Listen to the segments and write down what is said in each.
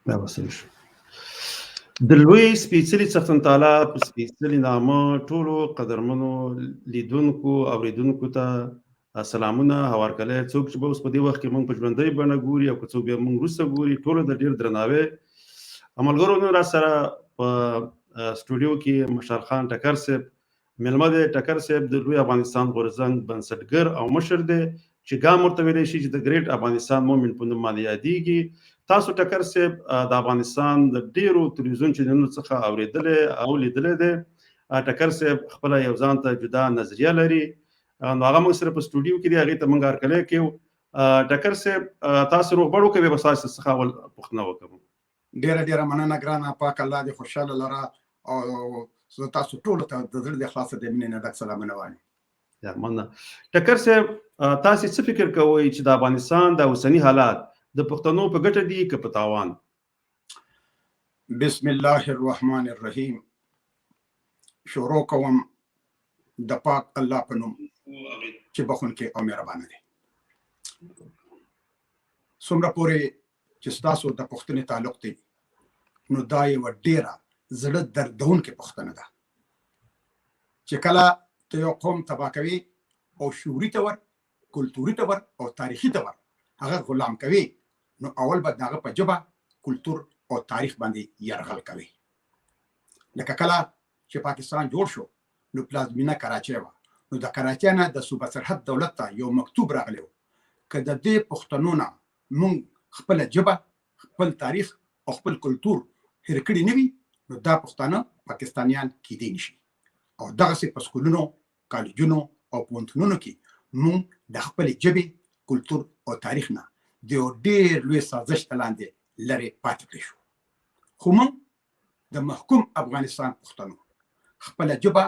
دا وصل شو د لوی سپېڅلي څښتن تعالی په سپېڅلي نامه ټولو قدرمنو لیدونکو اوریدونکو ته سلامونه هوارکلی څوک چې به اوس په دې وخت کې موږ په ژوندۍ بڼه ګوري او که څوک بیا موږ وروسته ګوري ټولو د ډېر درناوی ملګرو نن را سره په سټوډیو کې مشال خان ټکر صاحب میلمه دی. ټکر صاحب د لوی افغانستان غورځنګ بنسټګر او مشر دی چې ګام ورته ویلی شي چې د ګریټ افغانستان مومنټ په نوم باندې یادېږي. تاسو ټکر صاحب د افغانستان د ډیرو تلویزیون چینلونو څخه اوریدلی او لیدلی دی. ټکر صاحب خپله یو ځان ته جدا نظریه لري، نو هغه موږ سره په سټوډیو کې دی، هغې ته موږ هرکلی کوو. ټکر صاحب تاسو روغبړ وکوئ، به ستاسو څخه اول پوښتنه وکړم. ډېره مننه ګرانه، پاک الله دې خوشحاله لره او زه تاسو ټولو ته د زړه د اخلاصه د مینې نه ډک سلامونه وایم. مننه. ټکر صاحب تاسو څه فکر کوئ چې د افغانستان د اوسني حالات د پښتنو په ګټه دي که په تاوان؟ بسم الله الرحمن الرحیم. شروع کوم د پاک الله په نوم چې بخښونکی او مهربانه دی. څومره پورې چې ستاسو د پښتنې تعلق دی نو دا یوه ډېره زړه دردونکې پوښتنه ده چې کله ته یو قوم تباه کوي او شعوري تور، کلتوري تور او تاریخي تور هغه غلام کوي، نو اول به د هغه په ژبه، کلتور او تاریخ باندې یرغل کوي. لکه کله چې پاکستان جوړ شو نو پلازمینه کراچۍ وه، نو د کراچۍ نه د صوبه سرحد دولت ته یو مکتوب راغلی و که د دې پښتنو نه موږ خپله ژبه، خپل تاریخ او خپل کلتور هېر کړي نه وي نو دا پښتانه پاکستانیان کیدی نشي. او دغسې په سکولونو، کالجونو او پوهنتونونو کې موږ د خپلې ژبې، کلتور او تاریخ نه د یو ډېر لوی سازش ته لاندې لرې پاتې کړی شو. خو موږ د محکوم افغانستان پښتنو خپله ژبه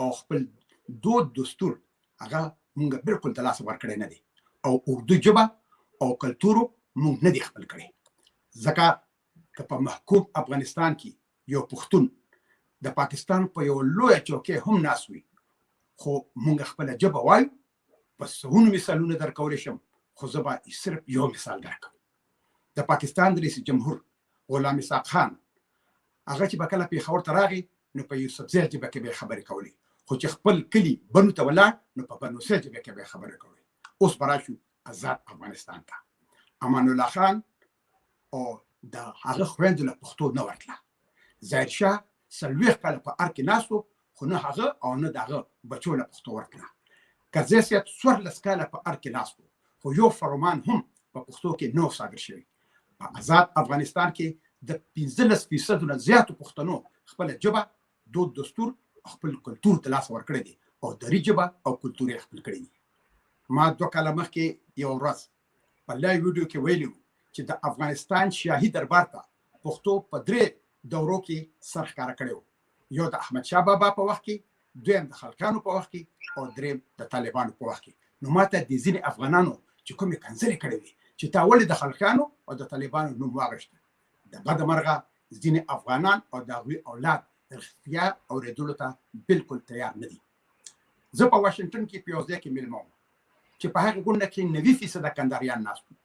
او خپل دود دستور هغه موږ بالکل د لاسه ورکړی نه دی او اردو ژبه او کلتور موږ نه دی خپل کړی. ځکه که په محکوم افغانستان کې یو پښتون د پاکستان په یو لویه چوکۍ هم ناست وي خو موږ خپله ژبه وایو، په سلونو مثالونه درکولی شم، خو زه به صرف یو مثال درکړم. د پاکستان د رئیس جمهور غلام اسحاق خان هغه چې به کله پېښور ته راغی نو په یوسفزۍ ژبه کې به یې خبرې کولې، خو چې خپل کلي بنو ته ولاړ نو په بنوسۍ ژبه کې به یې خبرې کولې. اوس به راشو آزاد افغانستان ته. امان الله خان او د هغه خویندو له پښتو نه ورتله. ظاهرشاه 40 کاله په ار کې ناست و خو نه هغه او نه د هغه بچو له پښتو ورتله. کرزی صاحب 14 کاله په ار کې ناست و خو یو فرمان هم په پښتو کې نه و صادر شوی. په آزاد افغانستان کې د 15% نه زیاتو پښتنو خپله ژبه، دود دستور او خپل کلتور د لاسه ورکړی دی او دري ژبه او کلتور یې خپل کړی دی. ما 2 کاله مخکې یو ورځ په لایو ویډیو کې ویلي و چې د افغانستان شاهي دربار ته پښتو په 3 دورو کې سر ښکاره کړی و. یو د احمدشاه بابا په وخت کې، دویم د خلقانو په وخت کې او دریم د طالبانو په وخت کې. نو ما ته د ځینې افغانانو چې کومې کنځلې کړې وي چې تا ولې د خلقانو او د طالبانو نوم واغشته، د بده مرغه ځینې افغانان او د هغوی اولاد رښتیا اورېدلو ته بالکل تیار نه دي. زه په واشنګټن کې په یو ځای کې میلمه وم چې په هغه غونډه کې 90% کندهاریان ناست وو.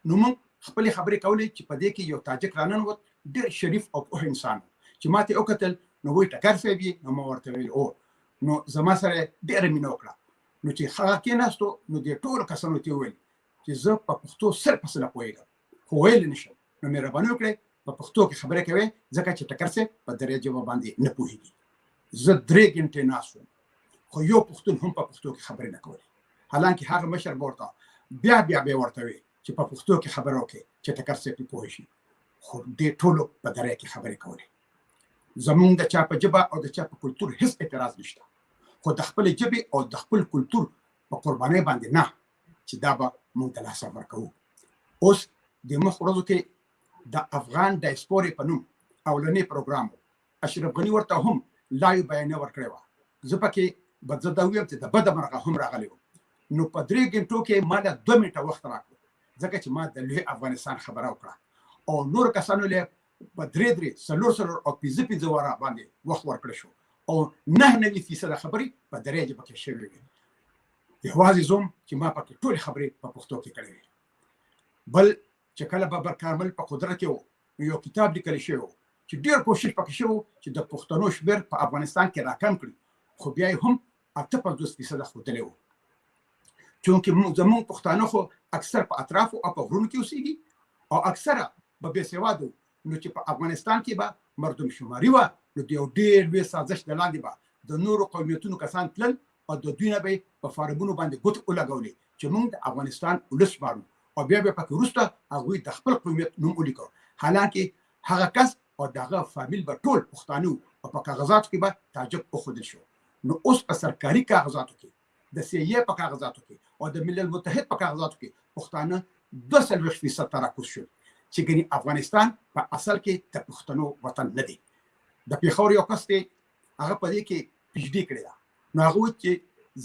نو موږ خپلې خبرې کولې چې په دې کې یو تاجک راننوت، ډېر شریف او پوه انسان چې ما ته یې وکتل نو وایي ټکر صاحب یې؟ نو ما ورته ویل او. نو زما سره ډېره مینه وکړه. نو چې هغه کېناستو نو دې ټولو کسانو ته وویل چې زه په پښتو صرف پسې نه پوهېږم خو ویلی نه شم، نو مهرباني وکړئ په پښتو کې خبرې کوئ ځکه چې ټکر صاحب په درې ژبه باندې نه پوهېږي. زه 3 ګنټې ناست وم خو یو پښتون هم په پښتو کې خبرې نه کولې. حالانکه هغه مشر به ورته بیا به ورته وي چې په پښتو کې خبره وکړي چې ټکر صاحب پرې پوه شي، خو دې ټولو په درې کې خبرې کولې. زمونږ د چا په ژبه او د چا په کلتور هیڅ اعتراض نشته، خو د خپلې ژبې او د خپل کلتور په قربانۍ باندې نه، چې دا به موږ د لاسه ورکوو. اوس د مخ ورځو کې د افغان ډایسپورې په نوم اولنی پروګرام اشرف غني ورته هم لایو بیانیه ورکړې وه. زه پکې به زه دا ویم چې د بده مرغه هم راغلی وم. نو په 3 ګنټو کې ما له 2 منټه وخت راکړو ځکه چې ما د لوی افغانستان خبره وکړه او نور کسانو له په 3 4 او 5 واره باندې وخت ورکړی شو او 99% خبرې په درې ژبه کې شوې وي. یوازې زوم چې ما پکې ټولې خبرې په پښتو کې کړې وې. بل چې کله بابر کارمل په قدرت کې و یو کتاب لیکل شوی چې ډېر کوشش پکې شو چې د پښتنو شمېر په افغانستان کې راکم کړي، خو بیا یې هم 58% ښودلی و. چونکې زموږ پښتانه خو اکثر په اطرافو او په غرونو کې اوسېږي او اکثره به بېسواده وو، نو چې په افغانستان کې به مردم شماري وه، نو د یو ډېر لوی سازش د لاندې به د نورو قومیتونو کسان تلل او د دوی نه به یې په فارمونو باندې ګوتې ولګولې چې موږ د افغانستان ولس شمارو، او بیا به پکې وروسته هغوی د خپل قومیت نوم ولیکو، حالانکې هغه کس او دغه فامیل به ټول پښتانه او په کاغذاتو کې به تاجک وښودل شو. نو اوس په سرکاري کاغذاتو کې، د CIA په کاغذاتو کې او د ملل متحد په کاغذاتو کې پښتانه 42% تراکوز شو، چې ګنې افغانستان په اصل کې د پښتنو وطن نه دی. د پېښور یو کس دی، هغه په دې کې PhD کړې ده، نو هغه وایي چې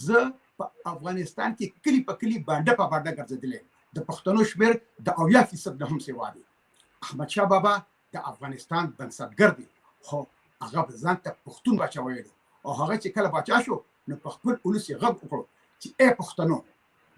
زه په افغانستان کې کلي په کلي بانډه په بانډه ګرځېدلی یم، د پښتنو شمېر د 80% نه هم سوا دی. احمدشاه بابا د افغانستان بنسټګر دی، خو هغه به ځان ته پښتون باچا ویلو، او هغه چې کله باچا شو نو په خپل ولس یې غږ وکړو چې ای پښتنو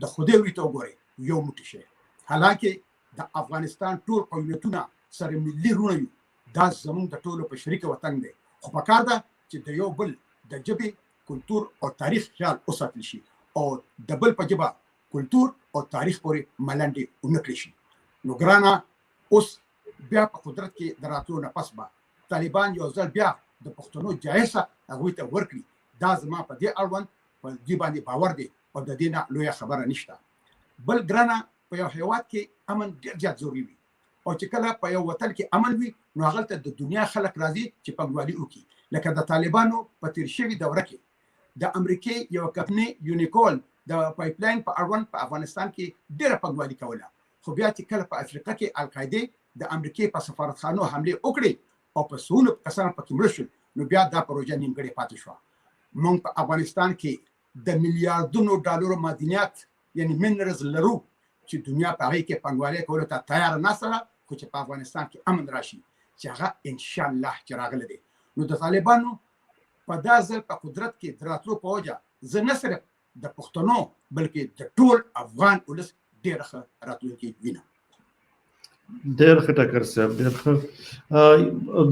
د خدای وري ته وګورئ، یو موټی شئ. حالانکې د افغانستان ټول قومیتونه سره ملي رونه یو، دا زموږ د ټولو په شریک وطن دی، خو پکار ده چې د یو بل د ژبې، کلتور او تاریخ خیال وساتل شي، او د بل په ژبه، کلتور او تاریخ پورې ملنډې ونه کړی شي. نو ګرانه، اوس بیا په قدرت کې د راتلو نه پس به طالبان یو ځل بیا د پښتنو جایز حق هغوی ته ورکړي. دا زما په دې اړوند په دې باندې باور دی او د دې نه لویه خبره نشته. بل ګرانه، په یو هېواد کې امن ډېر زیات ضروري وي، او چې کله په یو وطن کې امن وي نو هغلته د دنیا خلک راځي چې پنګوالي وکړي. لکه د طالبانو په تېر شوي دوره کې د امریکې یو کمپنۍ یونیکول د پایپ لاین په اړوند په افغانستان کې ډېره پنګوالي کوله، خو بیا چې کله په افریقا کې القاعده د امریکې په سفارتخانو حملې وکړې او په سونو کسان پکې مړه شول، نو بیا دا پروژه نیمګړې پاتې شوه. موږ په افغانستان کې د میلیاردونو ډالرو معدنیات یعنی منرالز لرو چې دنیا په هغې کې پنګوالي کولو ته تیار ناسته ده، خو چې په افغانستان کې امن راشي چې هغه انشاءالله چې راغلی دی. نو د طالبانو په دا ځل په قدرت کې د راتلو په وجه زه نه صرف د پښتنو بلکې د ټول افغان ولس ډېره ښه راتلونکې وینم. ډېر ښه ټکر صاحب، ډېر ښه.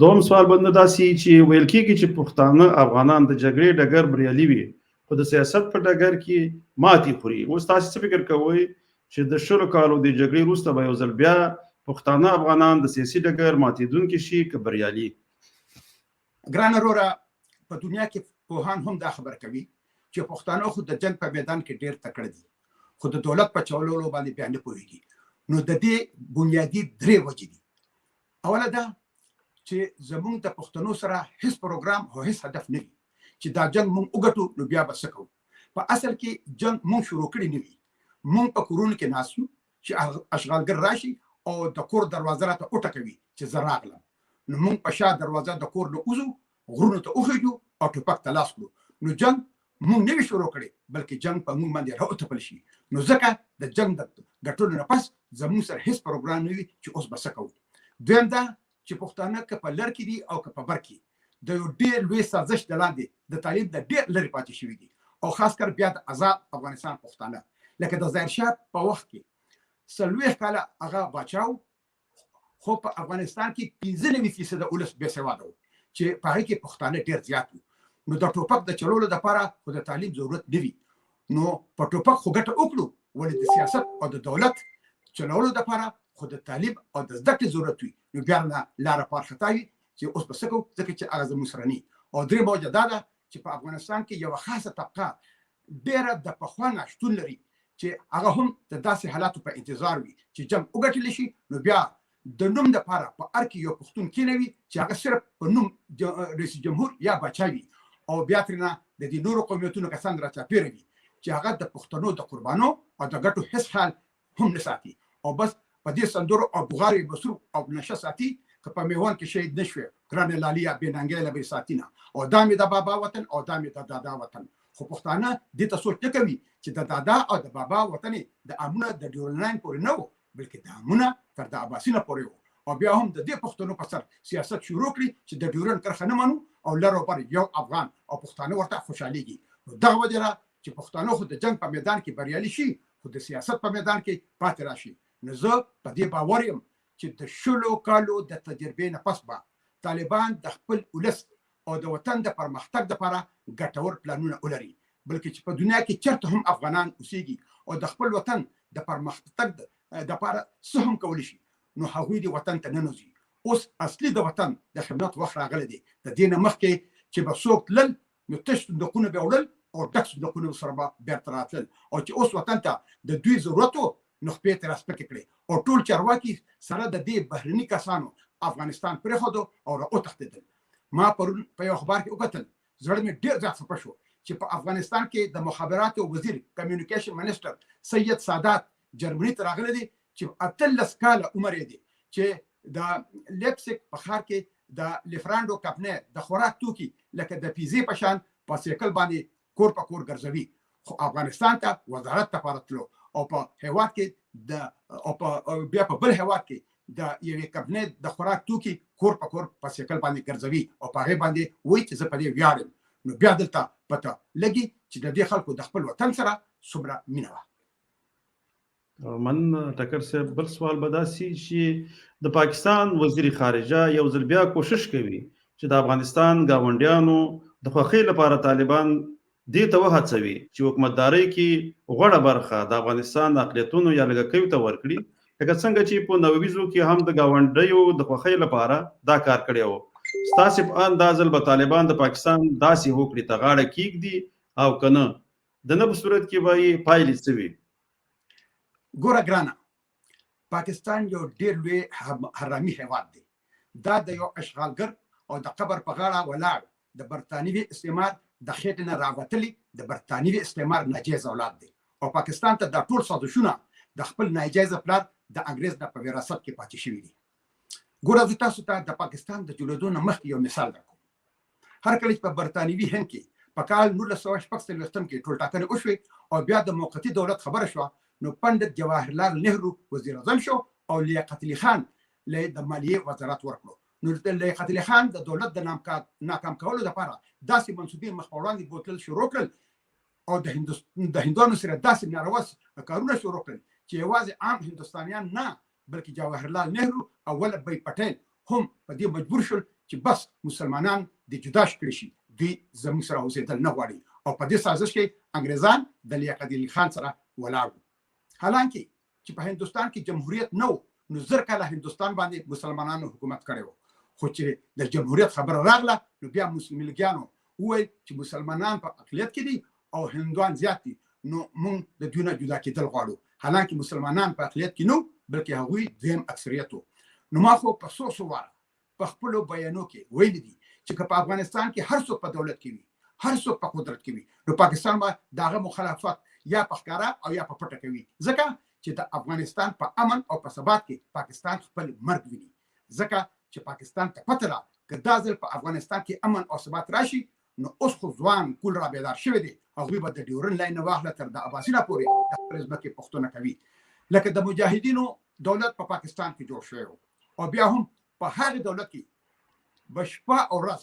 دوم سوال باندې داسې چې ویل کېږي چې پښتانه افغانان د جګړې ډګر بریالي وي، خو د سیاست په ډګر کې ماتې خوري. اوس تاسو څه فکر کوئ چې د 100 کالو د جګړې وروسته به یو ځل بیا پښتانه افغانان د سیاسي ډګر ماتېدونکي شي که بریالي؟ ګرانه وروره، په دنیا کې پوهان هم دا خبر کوي چې پښتانه خو د جنګ په میدان کې ډېر تکړه دي، خو د دولت په چلولو باندې بیا نه پوهېږي. نو د دې بنیادي 3 وجې دي. اوله دا چې زموږ د پښتنو سره هیڅ پروګرام او هیڅ هدف نه وي چې دا جنګ موږ وګټو نو بیا به څه کوو. په اصل کې جنګ موږ شروع کړی نه وي، موږ په کورونو کې ناست یو چې اشغالګر راشي او د کور دروازه راته وټکوي چې زه راغلم، نو موږ په شا دروازه د کور نه وځو، غرونو ته وخېږو او ټوپک ته لاس کړو. نو جنګ موږ نه وي شروع کړی، بلکې جنګ په موږ باندې راوتپل شي. نو ځکه د جنګ د ګټلو نه پس زموږ سره هیڅ پروګرام نه وي چې اوس به څه کوو. دویم دا چې پښتانه که په لر کې دي او که په بر کې د یو ډېر لوی سازش د لاندې د تعلیم د ډېر لرې پاتې شوي دي، او خاص کر بیا د آزاد افغانستان پښتانه لکه د ظاهرشاه په وخت کې 40 کاله هغه باچا و، خو په افغانستان کې 95% ولس بېسواده و چې په هغې کې پښتانه ډېر زیات وو. نو د ټوپک د چلولو لپاره خو د تعلیم ضرورت نه وي، نو په ټوپک خو ګټه وکړو، ولې د سیاست او د دولت چلولو لپاره خو د تعلیم او د زده کړې ضرورت وي. نو بیا نه لاره پارښتا وي چې اوس به څه کوو، ځکه چې هغه زموږ سره نه وي. او درېیمه وجه دا ده چې په افغانستان کې یوه خاصه طبقه ډېره د پخوا نه شتون لري چې هغه هم د داسې حالاتو په انتظار وي چې جنګ وګټلی شي، نو بیا د نوم دپاره په هر کې یو پښتون کېنوي چې هغه صرف په نوم رئیس جمهور یا باچا وي، او بیا ترېنه د دې نورو قومیتونو کسان راچاپېره وي چې هغه د پښتنو د قربانو او د ګټو هېڅ خیال هم نه ساتي، او بس په دې سندرو او بغارو یې مصروف او نشه ساتي. که په میوند کې شهید نه شوې ګرانې لاليه بې ننګۍ له به ساتي نه، او دا مې د بابا وطن او دا مې د دادا وطن. خو پښتانه دې ته سوچ نه کوي چې د دادا او د بابا وطن د امونه د ډیورنډ لاین پورې نه و، بلکې د امونه تر د عباسي نه پورې و. او بیا هم د دې پښتنو په سر سیاست شروع کړي چې د ډیورنډ کرښه نه منو او لر او بر یو افغان او پښتانه ورته خوشحالېږي. نو دغه وجه ده چې پښتانه خو د جنګ په میدان کې بریالي شي، خو د سیاست په میدان کې پاتې راشي. نو زه په دې باور یم چې د شلو کالو د تجربې نه پس به طالبان د خپل ولس او د وطن د پرمختګ لپاره ګټور پلانونه ولري، بلکې چې په دنیا کې چېرته هم افغانان اوسېږي او د خپل وطن د پرمختګ لپاره څه هم کولی شي، نو هغوی د وطن ته ننوځي. اوس اصلي د وطن د خدمت وخت راغلی دی. د دې نه مخکې چې به څوک تلل نو تش صندوقونه به وړل او ډک صندوقونه سره به بیرته راتلل، او چې اوس وطن ته د دوی ضرورت و نو خپې ترې راسپکې کړې او ټول چارواکي سره د دې بهرني کسانو افغانستان پرېښودو او راوتښتېدل. ما پرون په یو اخبار کې وکتل، زړه مې ډېر زیات خفه شو چې په افغانستان کې د مخابراتو وزیر کمیونیکیشن منسټر سید سادات جرمني ته راغلی دی چې 18 کاله عمر یې دی، چې د لیپسک په ښار کې د لیفراندو کمپنۍ د خوراک توکي لکه د پیزې په شان په سایکل باندې کور په کور ګرځوي، خو افغانستان ته وزارت لپاره تلو او په هیواد کې بیا په بل هیواد کې د یوې کمپنۍ د خوراک توکي کور په کور په سایکل باندې ګرځوي او په هغې باندې وایي چې زه په دې ویاړم. نو بیا دلته پته لګي چې د دې خلکو د خپل وطن سره څومره مینه وه. من ټکر صاحب بل سوال به دا سي چې د پاکستان وزیر خارجه یو ځل بیا کوشش کوي چې د افغانستان ګاونډیانو د خوښۍ لپاره طالبان دې ته وهڅوي چې حکومتدارۍ کې غوړه برخه د افغانستان اقلیتونو یا لږکیو ته ورکړي، لکه څنګه چې په 90 کې هم د ګاونډیو د خوښۍ لپاره دا کار کړی و. ستاسې په انداز به طالبان د پاکستان داسې هوکړې ته غاړه کېږدي او که نه، د نه په صورت کې به یې پایلې څه وي؟ ګوره ګرانه، پاکستان یو ډېر لوی حرامي هیواد دی. دا د یو اشغالګر او د قبر په غاړه ولاړ د برطانوي استعمار د خېټې نه راوتلي د برطانوي استعمار ناجیز اولاد دی، او پاکستان ته دا ټول سازشونه د خپل ناجیزه پلار د انګريز نه په وراثت کې پاتې شوي دي. ګوره زه تاسو ته د پاکستان د جوړېدو نه مخکې یو مثال درکوم. هر کله چې په برطانوي هند کې په کال 1946 کې ټولټاکنې وشوې او بیا د موقتي دولت خبره شوه، نو پنډت جواهرلال نهرو وزیر اعظم شو او لیاقت علي خان له د مالیې وزارت ورکړو. نو د لیاقت علي خان د دولت د ناکام کولو لپاره داسې منصوبې مخ په وړاندې بوتل شروع کړل او د هندوانو سره داسې ناروا کارونه شروع کړل چې یوازې عام هندوستانیان نه بلکې جواهرلال نهرو او ولبھای پټیل هم په دې مجبور شول چې بس مسلمانان د جدا کړي شي، دوی زموږ سره اوسېدل نه غواړي، او په دې سازش کې انګریزان د لیاقت علي خان سره ولاړ وو. حالانکه چې په هندوستان کې جمهوریت نه و، نو زر کاله هندوستان باندې مسلمانانو حکومت کړی و، خو چې د جمهوریت خبره راغله نو بیا ملګیانو وویل چې مسلمانان په اقلیت کې دي او هندوان زیات دي، نو موږ د دوی نه جدا کېدل غواړو، حالانکه مسلمانان په اقلیت کې نه بلکې هغوی دویم اکثریت وو. نو ما خو په څو واره په خپلو بیانو کې ویلي دي چې که په افغانستان کې هر څوک په دولت کې وي، هر څوک په قدرت کې وي، نو پاکستان به د هغه مخالفت یا په ښکاره او یا په پټه کوي، ځکه چې د افغانستان په امن او په ثبات کې پاکستان خپل مرګ ویني. ځکه چې پاکستان ته پته ده که دا ځل په افغانستان کې امن او ثبات راشي، نو اوس خو ځوان کول را بیدار شوی دی، هغوی به د ډیورن لاین نه واخله تر د اباسینه پورې د خپلې ځمکې پوښتنه کوي. لکه د مجاهدینو دولت په پاکستان کې جوړ شوی و، او بیا هم په هغې دولت کې به شپه او ورځ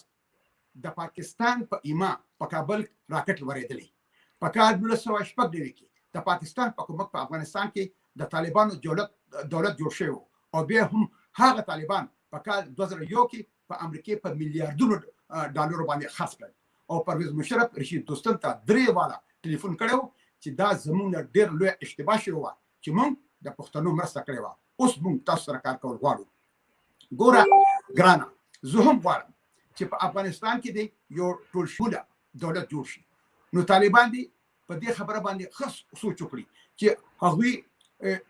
د پاکستان په ایما په کابل راکټ ورېدلی. په کال 1990 کې د پاکستان په کومک په افغانستان کې د طالبانو دولت جوړ شوی و، او بیا هم هغه طالبان په کال 2001 کې په امریکا په میلیارډونو ډالرو باندې خرڅ کړل، او پرویز مشرف رشید دوستم ته 3 والا ټلیفون کړو چې دا زموږ ډېر لوی اشتباه شوی و چې موږ د پښتنو مرسته کړې وه، اوس موږ تاسو سره کار کول غواړو. ګوره ګرانه، زه هم غواړم چې په افغانستان کې د یو ټول شوله دولت جوړ شي، نو طالبان دي په دې خبره باندې خاص سوچ وکړي چې هغوی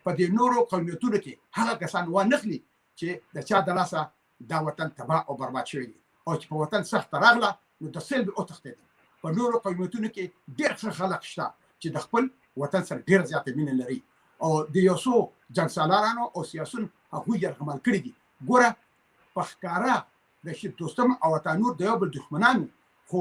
په دې نورو قومیتونو کې هغه کسان وانخلي چې د چا د لاسه دا وطن تباه او برباد شوی دی، او چې په وطن سخته راغله نو د سیل به وتښتېدل. په نورو قومیتونو کې ډېر ښه خلک شته چې د خپل وطن سره ډېره زیاته مینه لري، او د یو څو جنګسالارانو او سیاسون هغوی یرغمل کړي دي. ګوره په ښکاره د شید دوستم او وطنور د یو بل دښمنان، خو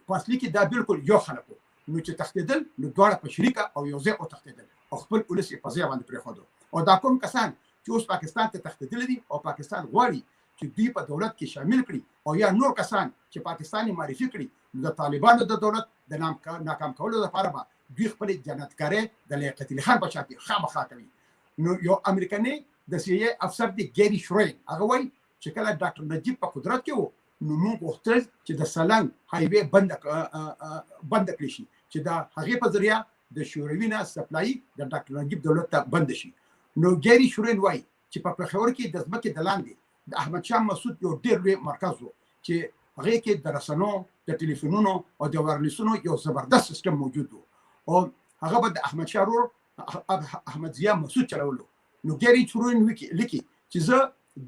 په اصلي کې دا بالکل یو خلک وو، نو چې تښتېدل نو دواړه په شریکه او یو ځای وتښتېدل او خپل ولس یې په ځای باندې پرېښودو. او دا کوم کسان چې اوس پاکستان ته تښتېدلي دي او پاکستان غواړي چې دوی په دولت کې شامل کړي، او یا نور کسان چې پاکستان یې معرفي کړي، د طالبانو د دولت د ناکام کولو لپاره به دوی خپلې جنتکارۍ د لیاقت علي خان په شا کې خامخا کوي. نو یو امریکني د سی اي افسر دی ګيري شروین هغه وایي چې کله ډاکټر نجیب په قدرت کې وو نو موږ غوښتل چې د سلنګ هایوي بند کړی شي چې دا هغه په ذریعہ د شوروي نه سپلای د ډاکټر نجیب دولت ته بند شي. نو ګيري شروین وایي چې په پېښور کې د ځمکې د لاندې د احمد شاه مسعود یو ډېر لوی مرکز وو چې هغه کې د رسنو د ټلیفونونو او د وایرلیسونو یو زبردست سیستم موجود وو او هغه به د احمد شاه رور احمد ضیاء مسعود چلولو. نو ګيري شروین لیکي چې زه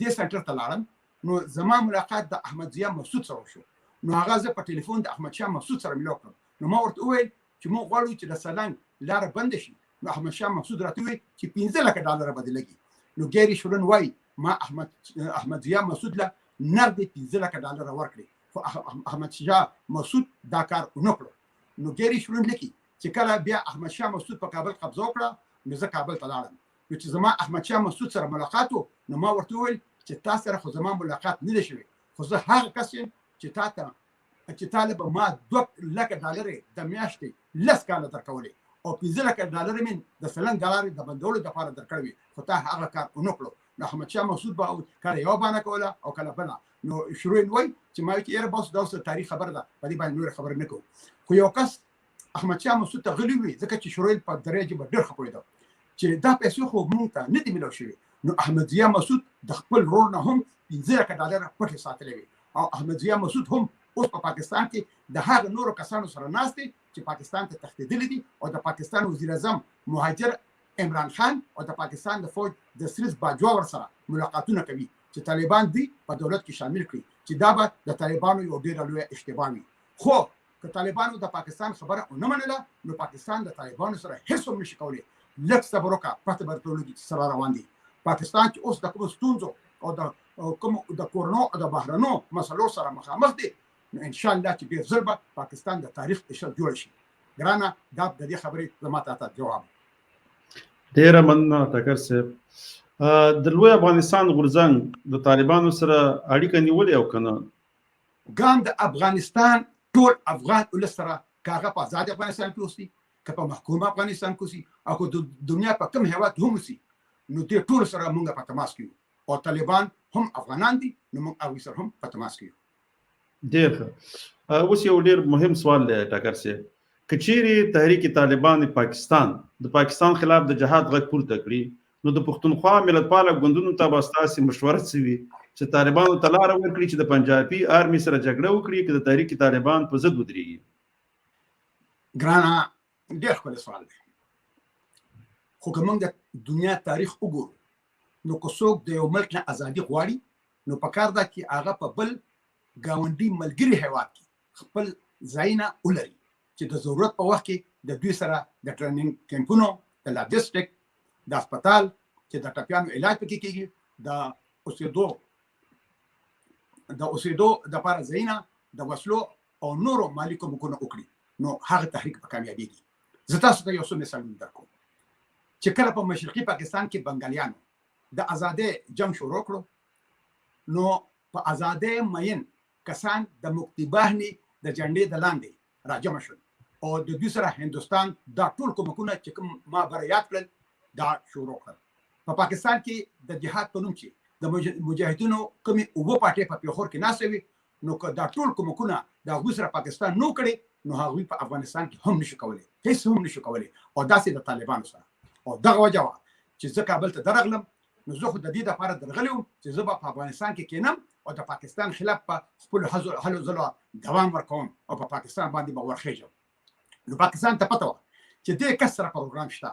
د سنټر ته لاړم نو زما ملاقات د احمد ضیاء مسعود سره وشو. نو هغه زه په ټلیفون د احمد شاه مسعود سره ملاقات کړم. نو ما ورته وویل چې موږ غواړو چې د سلنګ لار بند شي. نو احمد شاه مسعود راته وویل چې $15,00,000 به لګي. نو ګيري شروین وایي ما احمد ضیاء مسعود له نقد $15,00,000 ورکړي خو احمد شاه مسعود دا کار ونه کړ. نو ګيري شروین لیکي چې کله بیا احمد شاه مسعود په کابل قبضه وکړه نو زه کابل ته لاړم. نو چې زما احمد شاه مسعود سره ملاقات و نو ما ورته وویل چې تاسو سره خو زما ملاقات نه دی شوی خو زه هغه کس یم چې طالب ما $2,00,000 د میاشتې 10 کاله درکولې او $15,00,000 من د سلنګ دلار د بندولو لپاره درکړوي خو تا هغه کار ونه کړو. نو احمد شاه مسعود به کله یو باندې کوله او کله بله. نو شروین وایي چې ما چې یاره بس دا تاریخ خبر ده په دې باندې نور خبر نه کوو. خو یو کس احمد شاه مسعود ته غلی وي ځکه چې شروین په درجه به ډېر خپویده چې دا پیسې خو مونږ ته نه دي ملو شوي. نو احمد ضیاء مسعود د خپل رور نه هم $15,00,000 پټې ساتلې وي او احمد ضیاء مسعود هم اوس په پاکستان کې د هغه نورو کسانو سره ناست دي چې پاکستان ته تښتېدلي دي او د پاکستان وزیر اعظم مهاجر عمران خان او د پاکستان د فوج د سریز باجوا ور سره ملاقاتونه کوي چې طالبان دي په دولت کې شامل کړي چې دا به د طالبانو یو ډېر لوی اشتباه وي. خو که طالبانو د پاکستان خبره ونه منله نو پاکستان د طالبانو سره هیڅ هم نشي کولی. لږ صبر وکړه پته به درته سره روان دي. پاکستان چې اوس د کومو ستونزو او د کورونو او د بهرنو مسلو سره مخامخ دي نو ان شاء الله چې ډېر ژر به پاکستان د تاریخ اشل جوړ شي. ګرانه دا د دې خبرې زما ته جواب. ډېره مننه ټکر صاحب. د لوی افغانستان غورځنګ د طالبانو سره اړیکه نیولې او کنه ګام د افغانستان ټول افغان ولس سره کاغه په آزاد افغانستان کې اوسي که په محکوم افغانستان کې اوسي او د دنیا په کوم هیواد هم اوسي نو دې ټول سره مونږ په تماس کې او طالبان هم افغانان دي نو مونږ هغوی سره هم په تماس کې. ډېر ښه. اوس یو ډېر مهم سوال دی ټکر صاحب. که چیرې تحریک طالبان پاکستان د پاکستان خلاف د جهاد غږ پورته کړي نو د پښتونخوا ملتپاله ګوندونو ته به ستاسې مشوره څه وي چې طالبانو ته لاره ورکړي چې د پنجابي آرمي سره جګړه وکړي که د تحریک طالبان په ضد ودرېږي؟ ګرانه ډېر ښکلی سوال دی. خو که موږ د دنیا تاریخ وګورو نو که څوک د یو ملک نه ازادي غواړي نو پکار ده چې هغه په بل ګاونډي ملګري هیواد کې خپل ځایونه ولري چې د ضرورت په وخت کې د دوی سره د ټریننګ کیمپونو د لاجسټک د هسپتال چې د ټپیانو علاج پکې کېږي د اوسېدو دپاره ځایونه د وسلو او نورو مالي کومکونه وکړي نو هغه تحریک به کامیابېږي. زه تاسو ته یو څو مثالونه درکوم چې کله په مشرقي پاکستان کې بنګالیانو د ازادۍ جنگ شروع کړو نو په ازادۍ مین کسان د مکتي باهني د جنډې د لاندې راجمع شول او د دوی سره هندوستان دا ټول کومکونه چې کوم ما بریات کړل دا شروع کړل. په پاکستان کې د جهاد په نوم چې د مجاهدینو کومې اوبه پاټې په پیښور کې ناستې وي نو که دا ټول کومکونه د هغوی سره پاکستان نو کړي نو هغوی په افغانستان کې هم نشي کولی هیڅ هم نشي کولی او داسې د طالبانو سره. او دغه وجه وه چې زه کابل ته درغلم نو زه خو د دې دپاره درغلی وم چې زه به په افغانستان کې کینم او د پاکستان خلاف په خپلو هلو ځلو دوام ورکوم او په پاکستان باندې به ورخېږم. نو پاکستان ته پته وه چې دې کس سره پروګرام شته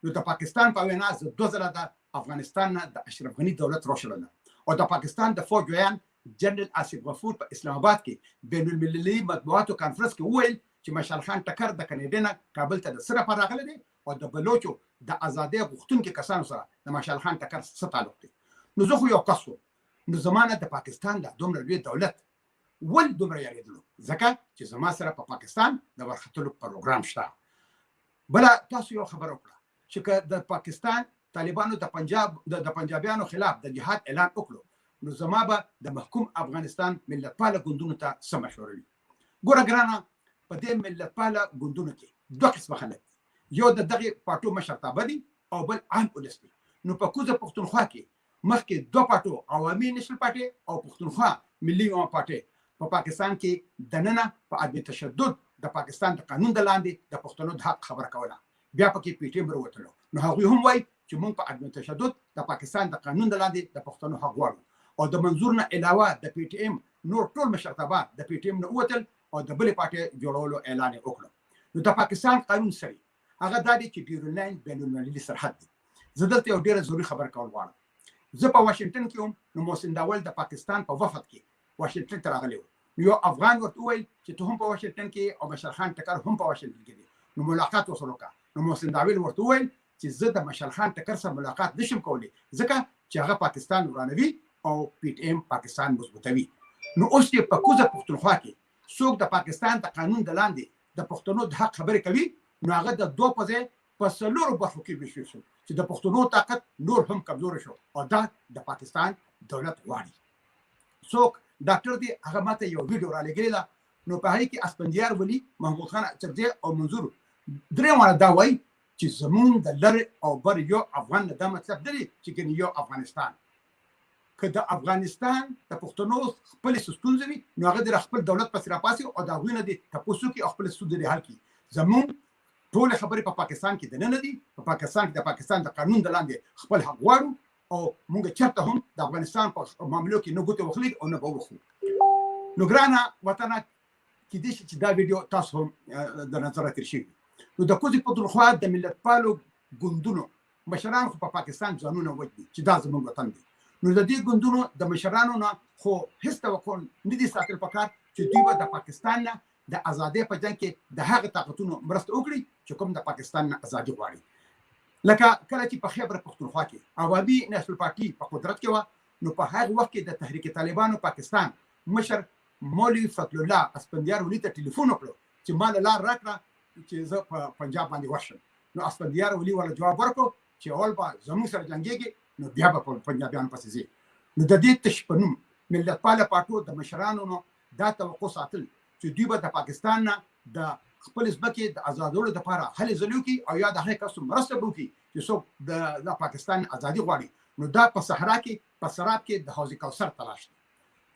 نو د پاکستان په وینا زه 2 ځله د افغانستان نه د اشرف غني دولت روشلم او د پاکستان د فوج ویان جنرال آصف غفور په اسلام آباد کې بین المللي مطبوعاتو کانفرنس کې وویل چې مشال خان ټکر د کاناډا نه کابل ته د څه لپاره راغلی دی او د بلوچو د ازادۍ غوښتونکو کسانو سره د مشال خان ټکر څه تعلق دی. نو زه خو یو کس وم نو زما نه د پاکستان د دومره لوی دولت ولې دومره یارېدلو ځکه چې زما سره په پاکستان د ورختلو پروګرام شته. بله تاسو یو خبره وکړه چې که د پاکستان طالبانو د پنجابیانو خلاف د جهاد اعلان وکړو نو زما به د محکوم افغانستان ملتپاله ګوندونو ته څه مشوره وي. ګوره ګرانه په دې ملتپاله ګوندونو کې 2 قسمه خلک دي. یو د دغې پارټو مشرتابه دي او بل عام ولس دي. نو په کوزه پښتونخوا کې مخکې دوه پټو عوامي نېشنل پارټي او پښتونخوا ملي یوه پارټي په پاکستان کې دننه په عدم تشدد د پاکستان د قانون د لاندې د پښتنو د حق خبره کوله بیا پکې پی ټی ایم وروتلو نو هغوی هم وایي چې موږ په عدم تشدد د پاکستان د قانون د لاندې د پښتنو حق غواړو او د منظور نه علاوه د پی ټی ایم نور ټول مشرتابه د پی ټی ایم نه ووتل او د بلې پارټي جوړولو اعلان وکړو نو د پاکستان قانون سری هغه دا دی چې ډیورلاین بین المللي سرحد دی زه دلته یو ډېره ضروري خبر کول غواړم زه په واشنگټن کې هم نو محسن داول د پاکستان په وفد کې واشنگټن ته راغلی و یو افغان ورته وویل چې ته هم په واشنگټن کې او مشال خان ټکر هم په واشنگټن کې دی نو ملاقات وسره وکړه نو محسن داول ورته وویل چې زه د مشال خان ټکر سره ملاقات نشم کولی ځکه چې هغه پاکستان ورانوي او پی ټی ایم پاکستان مضبوطوي نو اوس چې په کوزه پښتونخوا کې څوک د پاکستان د قانون د لاندې د پښتنو د حق خبرې کوي نو هغه د دوه په ځای په څلورو برخو کې ویشل شو چې د پښتنو طاقت نور هم کمزور شو او دا د پاکستان دولت غواړي څوک ډاکټر دی هغه ماته یو ویډیو را لګیلی ده نو په هغې کې اسفندیار ولي محمود خان اچکزی او منظور درې واړه دا وایي چې زمونږ د لرې او بر یو افغان نه دا مطلب دی چې ګنې یو افغانستان که د افغانستان د پښتنو خپلې ستونزې وي نو هغه د خپل دولت پسې راپاسي او د هغوی نه دې تپوس وکړي او خپلې ستونزې حل کړي زمونږ ټول خبرې په پاکستان کې دننه دي په پاکستان کې د پاکستان د قانون د لاندې خپل حق غواړو او موږ چرته هم د افغانستان په معاملو کې نه ګوتې وخلي او نه به وخورو نو ګرانه وطنه کېدای شي چې دا ویډیو تاسو هم د نظره تېر شوي نو د کوزې پښتونخوا د ملتپالو ګوندونو مشران خو په پاکستان ځانونه وجدي چې دا زموږ وطن دی نو د دې ګوندونو د مشرانو نه خو هیڅ توقع نه دي ساتل پکار چې دوی به د پاکستان نه د ازادۍ په جنګ کې د هغه طاقتونو مرسته وکړي چې کوم د پاکستان نه ازادي غواړي لکه کله چې په خیبر پښتونخوا کې عوامي نېشنل پارټي په قدرت کې وه نو په هغه وخت کې د تحریک طالبانو پاکستان مشر مولوي فضل الله اسفندیار ولي ته ټلیفون وکړو چې ما له لار راکړه چې زه په پنجاب باندې ورشم نو اسفندیار ولي ورله جواب ورکړو چې اول به زموږ سره جنګېږي نو بیا به په پنجابیانو پسې ځي نو د دې تش په نوم ملتپاله پارټو د مشرانو نه دا توقع ساتل چې دوی به د پاکستان نه د خپل ځمکې د آزادولو لپاره هلې ځلې وکړي او یا د هغې کسو مرسته به وکړي چې څوک د پاکستان ازادي غواړي نو دا په صحرا کې په سراب کې د حوض کوثر تلاش دی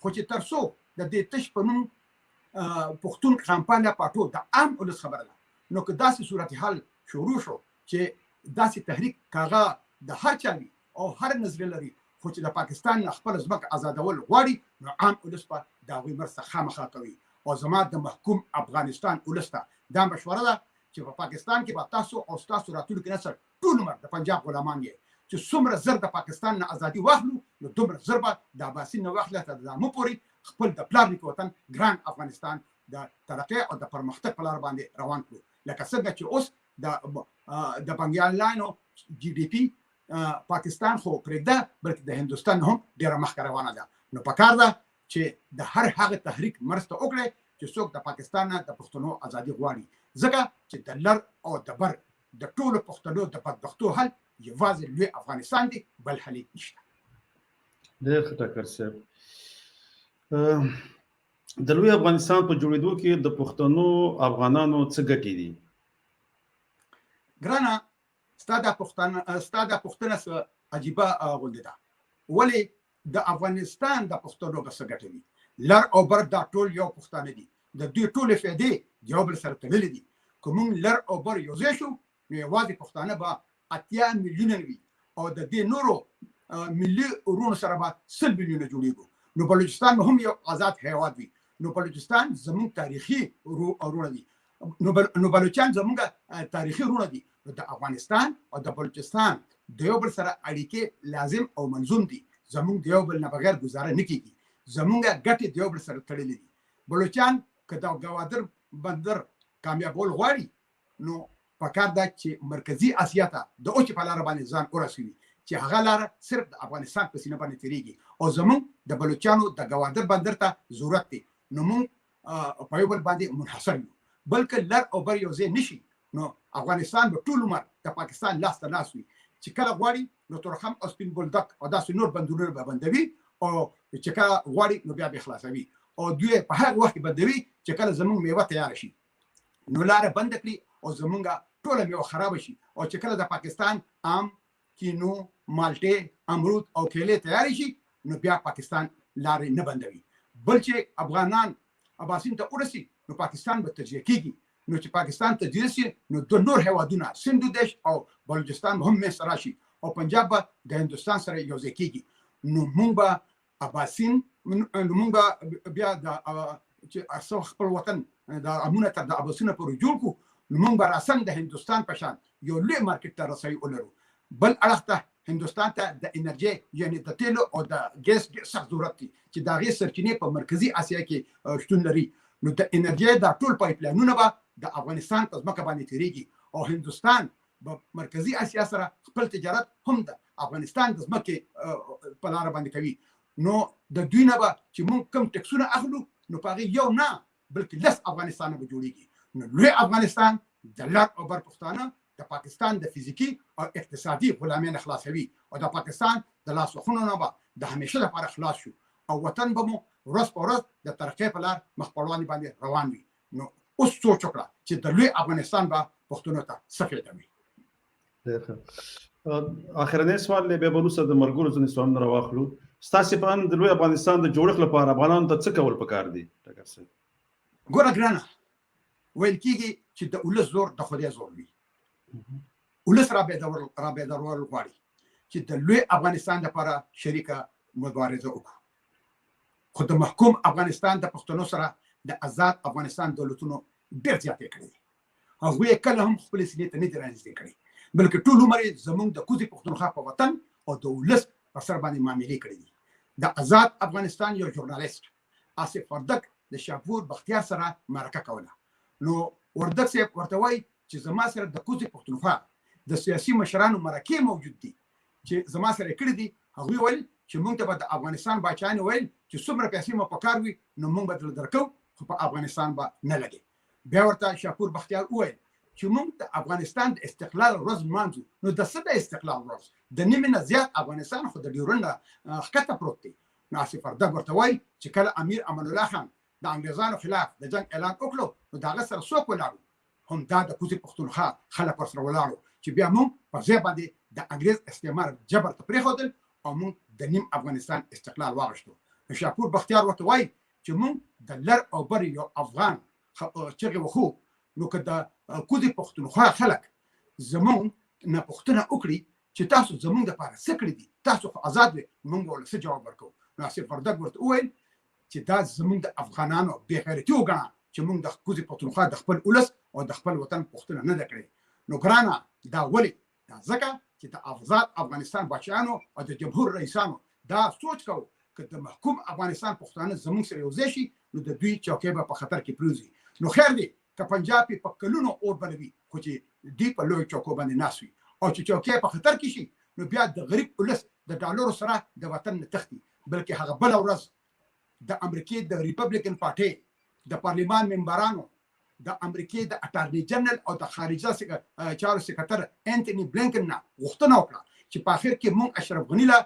خو چې تر څو د دې تش په نوم پښتون کمپاینه پارټو د عام ولس خبره ده نو که داسې صورتحال شروع شو چې داسې تحریک کاغه د هر چا وي او هر نظریه لري خو چې د پاکستان نه خپل ځمکه آزادول غواړي نو عام ولس به د هغوی مرسته خامخا کوي او زما د محکوم افغانستان ولس ته دا مشوره ده چې په پاکستان کې به تاسو او ستاسو راتلونکي نسل ټول عمر د پنجاب غلامان یې چې څومره زر د پاکستان نه ازادي واخلو نو دومره زر به د عباسي نه واخله تر دامه پورې خپل د پلار نیکه وطن ګران افغانستان د ترقۍ او د پرمختګ په لار باندې روان کړو لکه څنګه چې اوس د بنګال لاینو جی ډي پي پاکستان خو پرېږده بلکې د هندوستان هم ډېره مخکې روانه ده نو پکار ده چې د هر هغه تحریک مرسته وکړي چې څوک د پاکستان نه د پښتنو ازادي غواړي ځکه چې د لر او د بر د ټولو پښتنو د بدبختو حل یوازې لوی افغانستان دی بل حل نشته ډېر ښه ټاکر صاحب د لوی افغانستان په جوړېدو کې د پښتنو افغانانو څه ګټې دي ګرانه ستا دا پوښتنه څه عجیبه غوندې ده ولې د افغانستان د پښتنو به څه ګټه وي لر او بر دا ټول یو پښتانه دي د دوی ټولې فایدې یو بل سره تړلې دي که موږ لر او بر یو ځای شو نو یوازې پښتانه به 80 میلیونه وي او د دې نورو ملي ورونو سره به 100 میلیونه جوړېږو نو بلوچستان هم یو آزاد هیواد وي نو بلوچستان زموږ تاریخي ورونه دي نو بلوچستان زموږ تاریخي ورونه دي د افغانستان او د بلوچستان د یو بل سره اړیکې لازم او منظوم دي زموږ د یو بل نه بغیر گزاره نه کیږي زموږ ګټې د یو بل سره تړلې دي بلوچستان که د ګوادر بندر کامیابول غواړي نو پکار ده چې مرکزی اسیا ته د اوچ په لار باندې ځان ورسوي چې هغه لار صرف د افغانستان په سینه باندې تیریږي او زموږ د بلوچستانو د ګوادر بندر ته ضرورت دی نو موږ په یو بل باندې منحصر یو بلکې لر او بر یو ځای نشي نو افغانستان به ټول عمر د پاکستان لاس ته لاس وي چې کله غواړي نو تورخم او سپین بولدک او داسې نور بندرونه به بندوي او چې کله غواړي نو بیا به خلاصوي او دوی په هغه وخت بندوي چې کله زموږ میوه تیار شي نو لار بند کړي او زموږ ټول میوه خراب شي او چې کله د پاکستان عام کینو مالټې امرود او کیلې تیار شي نو بیا پاکستان لارې نه بندوي بل چې افغانان اباسین ته ورسي نو پاکستان به تجزیه کیږي نو چې پاکستان تجزیه شي نو د نور هیوادونه سندھ دیش او بلوچستان هم مې سره شي او پنجاب به د هندوستان سره یو ځای کیږي نو موږ به اباسین نو موږ به بیا د چې خپل وطن د امونه تر د اباسین پورې جوړ کو نو موږ به راسن د هندوستان په شان یو لوی مارکیټ ته رسوي ولرو بل اړخ ته هندوستان ته د انرژي یعنی د تیلو او د ګیس سخت ضرورت دي چې دا غي سرچینې په مرکزی اسیا کې شتون لري نو د انرژي د ټول پایپ لاینونه به د افغانستان په ځمکه باندې تیریږي او هندوستان په مرکزی اسیا سره خپل تجارت هم د افغانستان د ځمکې په لار باندې کوي نو د دوی نه به چې موږ کوم ټکسونه اخلو نو په یو نه بلکې لس افغانستان به جوړیږي نو لوی افغانستان د لار او بر پښتانه د پاکستان د فزیکی او اقتصادي غلامیان خلاصوي او د پاکستان د لاس وخونو نه به د همیشه لپاره خلاص شو او وطن به مو ورځ په ورځ د ترقۍ په لار مخ په وړاندې باندې روان وي نو اوس سوچ وکړه چې د لوی افغانستان به پښتنو ته څه فایده وي اخرنی سوال له به بلوسه د مرګورو ځنې سوال راواخلو ستاسو په اند د لوی افغانستان د جوړښت لپاره افغانانو ته څه کول پکار دي ټاکر سي ګوره ګرانه ویل کیږي چې د ولس زور د خدای زور وي ولس را به درول غواړي چې د لوی افغانستان لپاره شریکه مبارزه وکړو خو د محکوم افغانستان د پښتنو سره د آزاد افغانستان دولتونو ډېر زیاتې کړې هغوی کله هم خپل سینې ته نه دي رانږدې کړې بلکې ټول عمر زموږ د کوزي پښتونخوا په وطن او د ولس په سر باندې معاملې کړې دي د آزاد افغانستان یو ژورنالیست آصف وردک د شاپور بختیار سره مرکه کوله نو وردک صاحب ورته وایي چې زما سره د کوزي پښتونخوا د سیاسي مشرانو مرکې موجود دي چې زما سره کړی دي هغوی ویل چې موږ ته به د افغانستان باچایانو ویل چې څومره پیسې مو پکار وي نو موږ به درکو خو په افغانستان به نه لګي بیا ورته شاپور بختیار وویل چې موږ د افغانستان د استقلال ورځ لمانځو نو د څه د استقلال ورځ د نیمې نه زیات افغانستان خو د ډیورنډ نه ښکته پروت دی نو آصف وردک ورته وایي چې کله امیر امان الله خان د انګریزانو خلاف د جنګ اعلان وکړو نو د هغه سره څوک ولاړو هم دا د کوزي پښتونخوا خلک ورسره ولاړو چې بیا موږ په ځای باندې د انګریز استعمار جبر ته پرېښودل او موږ د نیم افغانستان استقلال واغشتو شاپور بختیار ورته وایي چې موږ د لر او بر یو افغان چغې وخو نو که د کوزي پښتونخوا خلک زموږ نه پوښتنه وکړي چې تاسو زموږ دپاره څه کړي دي تاسو خو آزاد وئ موږ ورله څه جواب ورکوو نو آصف وردک ورته وویل چې دا زموږ د افغانانو بې غیرتي وګڼه چې موږ د کوزي پښتونخوا د خپل ولس او د خپل وطن پوښتنه نه ده کړې نو ګرانه دا ولې دا ځکه چې د آزاد افغانستان بچیانو او د جمهور رئیسانو دا سوچ کوو که د محکوم افغانستان پښتانه زموږ سره یو ځای شي نو د دوی چوکۍ به په خطر کې پروزي نو خیر دی که پنجاب په کلونو اور بلوي خو چې دوی په لوی چوکو باندې ناست وي او چې چوکۍ په خطر کې شي نو بیا د غریب ولس د ډالرو سره د وطن نه تښتي بلکې هغه بله ورځ د امریکې د ریپبلیکن پارټۍ د پارلیمان ممبرانو د امریکای د اټارنی جنرال او د خارجه چارو سکرټر انټونی بلینکن نه غوښتنه وکړه چې په اخر کې موږ اشرف غنی له